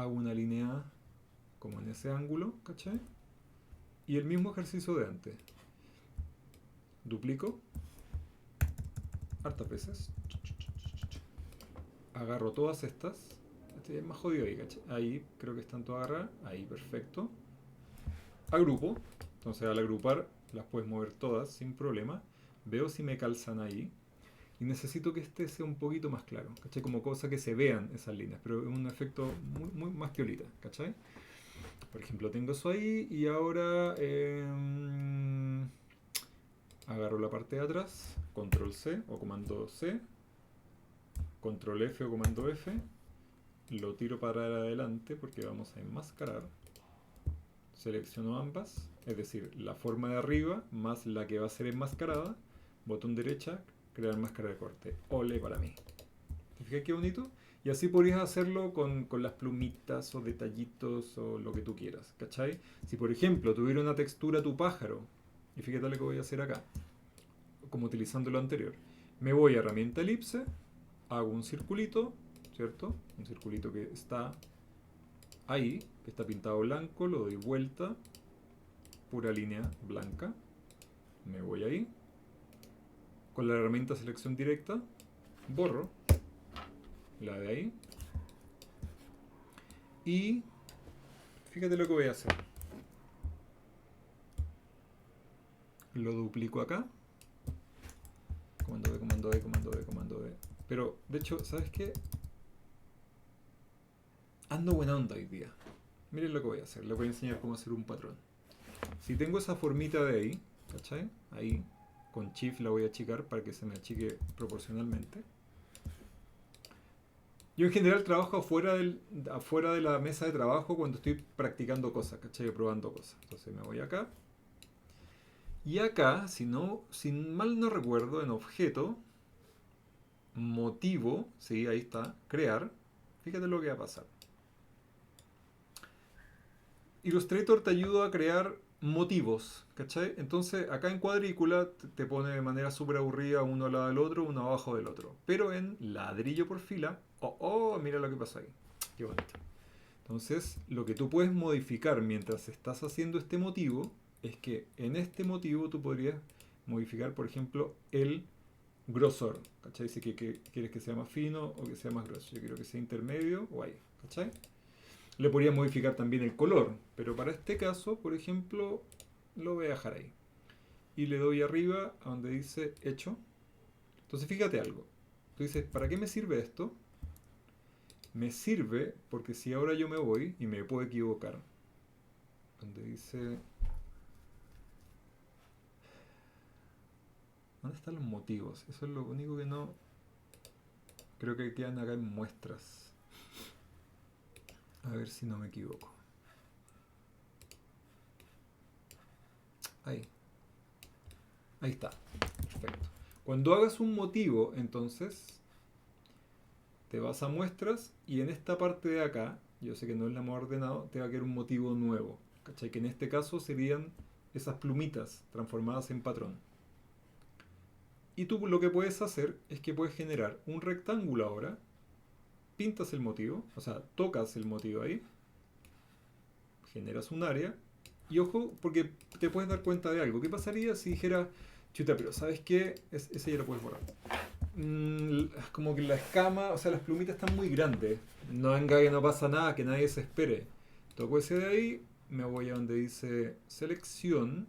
Hago una línea como en ese ángulo, ¿cachai? Y el mismo ejercicio de antes. Duplico. Hartas veces. Agarro todas estas. Este es más jodido ahí, ¿cachai? Ahí creo que están todas agarradas. Ahí, perfecto. Agrupo. Entonces al agrupar las puedes mover todas sin problema. Veo si me calzan ahí. Y necesito que este sea un poquito más claro, ¿cachai? Como cosa que se vean esas líneas, pero es un efecto muy más piolita, ¿cachai? Por ejemplo, tengo eso ahí y ahora agarro la parte de atrás, Control C o Comando C, Control F o Comando F, lo tiro para adelante porque vamos a enmascarar, selecciono ambas, es decir, la forma de arriba más la que va a ser enmascarada, botón derecha, crear máscara de corte. Ole para mí. ¿Te fijas qué bonito? Y así podrías hacerlo con las plumitas o detallitos o lo que tú quieras, ¿cachai? Si por ejemplo tuviera una textura tu pájaro, y fíjate lo que voy a hacer acá, como utilizando lo anterior. Me voy a herramienta elipse, hago un circulito, ¿cierto? Un circulito que está ahí, que está pintado blanco, lo doy vuelta, pura línea blanca. Me voy ahí. Con la herramienta selección directa, borro la de ahí. Y fíjate lo que voy a hacer. Lo duplico acá. Comando B, comando B, comando B, comando B. Pero, de hecho, ¿sabes qué? Ando buena onda hoy día. Miren lo que voy a hacer. Les voy a enseñar cómo hacer un patrón. Si tengo esa formita de ahí, ¿cachai? Ahí, con Shift la voy a achicar para que se me achique proporcionalmente. Yo en general trabajo afuera de la mesa de trabajo cuando estoy practicando cosas, ¿cachai? Probando cosas. Entonces me voy acá. Y acá, si mal no recuerdo, en objeto, motivo, sí, ahí está, crear. Fíjate lo que va a pasar. Illustrator te ayuda a crear motivos, ¿cachai? Entonces acá en cuadrícula te pone de manera súper aburrida uno al lado del otro, uno abajo del otro. Pero en ladrillo por fila, mira lo que pasó ahí. Qué bonito. Entonces, lo que tú puedes modificar mientras estás haciendo este motivo es que en este motivo tú podrías modificar, por ejemplo, el grosor. ¿Cachai? Si quieres que sea más fino o que sea más grueso. Yo quiero que sea intermedio o ahí. ¿Cachai? Le podría modificar también el color, pero para este caso, por ejemplo, lo voy a dejar ahí. Y le doy arriba a donde dice hecho. Entonces fíjate algo. Tú dices, ¿para qué me sirve esto? Me sirve porque si ahora yo me voy y me puedo equivocar. Donde dice... ¿Dónde están los motivos? Eso es lo único que no... Creo que quedan acá en muestras. A ver si no me equivoco. Ahí. Ahí está. Perfecto. Cuando hagas un motivo, entonces, te vas a muestras y en esta parte de acá, yo sé que no es la más ordenado, te va a quedar un motivo nuevo. ¿Cachai? Que en este caso serían esas plumitas transformadas en patrón. Y tú lo que puedes hacer es que puedes generar un rectángulo ahora, pintas el motivo, o sea, tocas el motivo ahí, generas un área, y ojo, porque te puedes dar cuenta de algo. ¿Qué pasaría si dijera, chuta, pero ¿sabes qué? Ese ya lo puedes borrar. Como que la escama, o sea, las plumitas están muy grandes. No venga que no pasa nada, que nadie se espere. Toco ese de ahí, me voy a donde dice selección,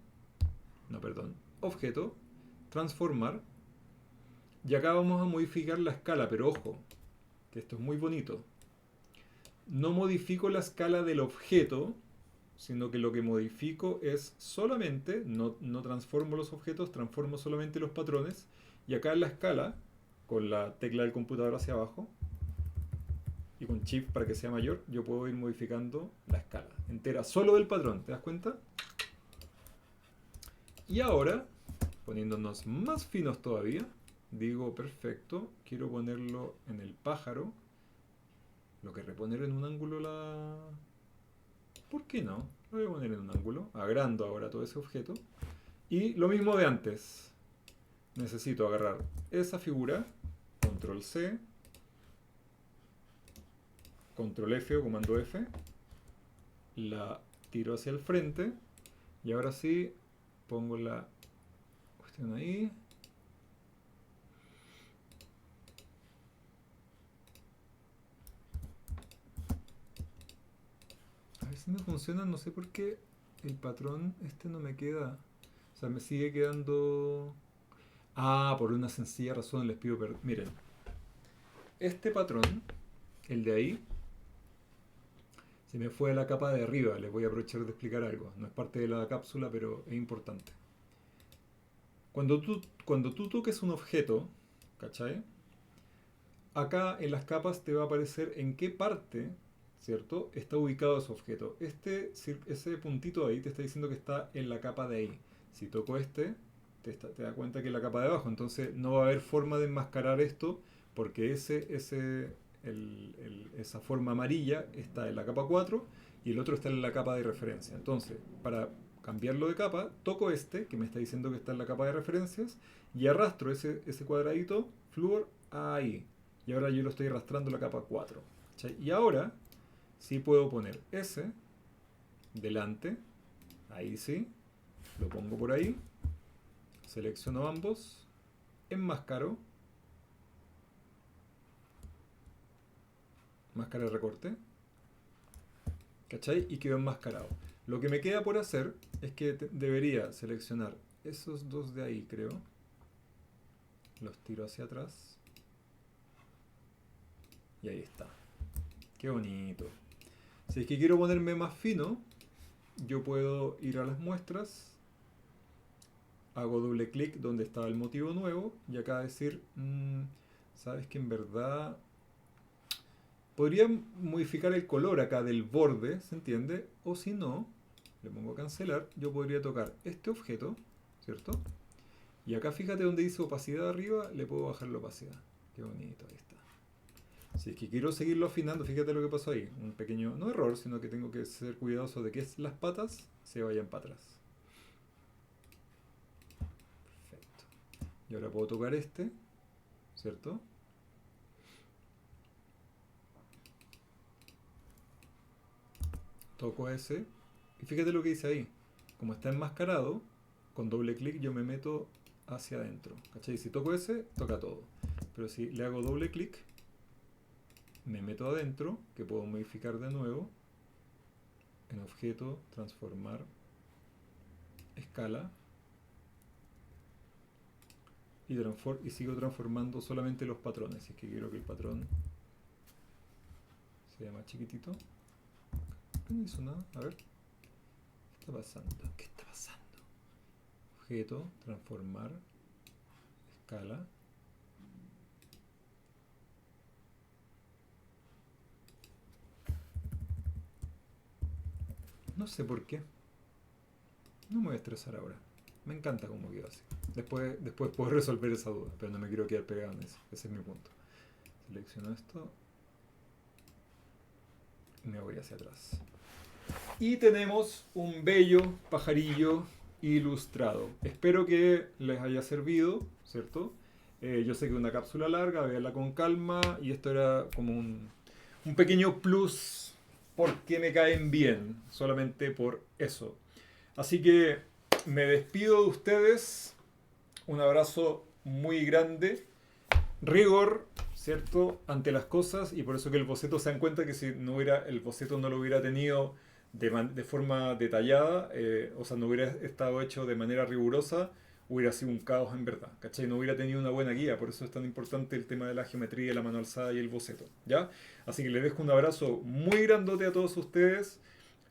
no, perdón, objeto, transformar. Y acá vamos a modificar la escala, pero ojo, que esto es muy bonito. No modifico la escala del objeto, sino que lo que modifico es solamente, no transformo los objetos, transformo solamente los patrones. Y acá en la escala, con la tecla del computador hacia abajo, y con Shift para que sea mayor, yo puedo ir modificando la escala entera, solo del patrón, ¿te das cuenta? Y ahora, poniéndonos más finos todavía, digo, perfecto, quiero ponerlo en el pájaro. Lo que reponer en un ángulo la... ¿Por qué no? Lo voy a poner en un ángulo. Agrando ahora todo ese objeto. Y lo mismo de antes. Necesito agarrar esa figura. Control C. Control F o comando F. La tiro hacia el frente. Y ahora sí, pongo la cuestión ahí. A ver si me funciona, no sé por qué el patrón este no me queda. O sea, me sigue quedando... Ah, por una sencilla razón les pido perdón. Miren, este patrón, el de ahí, se me fue a la capa de arriba. Les voy a aprovechar de explicar algo. No es parte de la cápsula, pero es importante. Cuando tú toques un objeto, ¿cachai? Acá en las capas te va a aparecer en qué parte, ¿cierto?, está ubicado ese objeto. Ese puntito ahí te está diciendo que está en la capa de ahí. Si toco este, te das cuenta que es la capa de abajo. Entonces no va a haber forma de enmascarar esto porque esa forma amarilla está en la capa 4 y el otro está en la capa de referencia. Entonces, para cambiarlo de capa, toco este, que me está diciendo que está en la capa de referencias, y arrastro ese cuadradito, flúor, ahí. Y ahora yo lo estoy arrastrando a la capa 4. ¿Cachai? Y ahora sí puedo poner ese delante, ahí sí, lo pongo por ahí, selecciono ambos, enmascaro, máscara de recorte, ¿cachai? Y quedó enmascarado. Lo que me queda por hacer es que debería seleccionar esos dos de ahí, creo. Los tiro hacia atrás. Y ahí está. Qué bonito. Si es que quiero ponerme más fino, yo puedo ir a las muestras. Hago doble clic donde está el motivo nuevo. Y acá decir, sabes que en verdad podría modificar el color acá del borde, ¿se entiende? O si no, le pongo cancelar, yo podría tocar este objeto, ¿cierto? Y acá fíjate donde dice opacidad arriba, le puedo bajar la opacidad. Qué bonito, ahí está. Si es que quiero seguirlo afinando, fíjate lo que pasó ahí. Un pequeño, no error, sino que tengo que ser cuidadoso de que las patas se vayan para atrás. Perfecto. Y ahora puedo tocar este, ¿cierto? Toco ese. Y fíjate lo que dice ahí. Como está enmascarado, con doble clic yo me meto hacia adentro. ¿Cachai? Si toco ese, toca todo. Pero si le hago doble clic, me meto adentro, que puedo modificar de nuevo. En objeto, transformar, escala. Y sigo transformando solamente los patrones. Si es que quiero que el patrón sea más chiquitito. No hizo nada. A ver. ¿Qué está pasando? ¿Qué está pasando? Objeto, transformar, escala. No sé por qué. No me voy a estresar ahora. Me encanta cómo quedó así. Después puedo resolver esa duda, pero no me quiero quedar pegado en eso. Ese es mi punto. Selecciono esto. Y me voy hacia atrás. Y tenemos un bello pajarillo ilustrado. Espero que les haya servido, ¿cierto? Yo sé que es una cápsula larga, véanla con calma. Y esto era como un pequeño plus porque me caen bien, solamente por eso. Así que me despido de ustedes. Un abrazo muy grande. Rigor, ¿cierto? Ante las cosas, y por eso que el boceto se dan cuenta que si no hubiera, el boceto no lo hubiera tenido de forma detallada, o sea, no hubiera estado hecho de manera rigurosa, hubiera sido un caos en verdad, ¿cachai? No hubiera tenido una buena guía, por eso es tan importante el tema de la geometría, la mano alzada y el boceto, ¿ya? Así que les dejo un abrazo muy grandote a todos ustedes.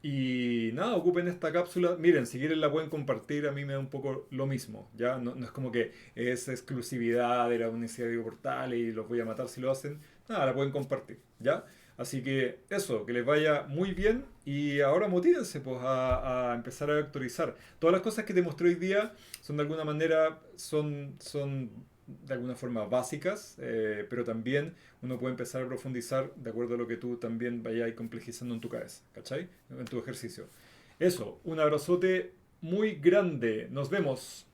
Y nada, ocupen esta cápsula. Miren, si quieren la pueden compartir, a mí me da un poco lo mismo, ¿ya? No es como que es exclusividad de la Universidad de Portal y los voy a matar si lo hacen. Nada, la pueden compartir, ¿ya? Así que eso, que les vaya muy bien y ahora motívense pues a empezar a vectorizar. Todas las cosas que te mostré hoy día son de alguna manera, son de alguna forma básicas, pero también uno puede empezar a profundizar de acuerdo a lo que tú también vayas complejizando en tu cabeza, ¿cachai? En tu ejercicio. Eso, un abrazote muy grande. Nos vemos.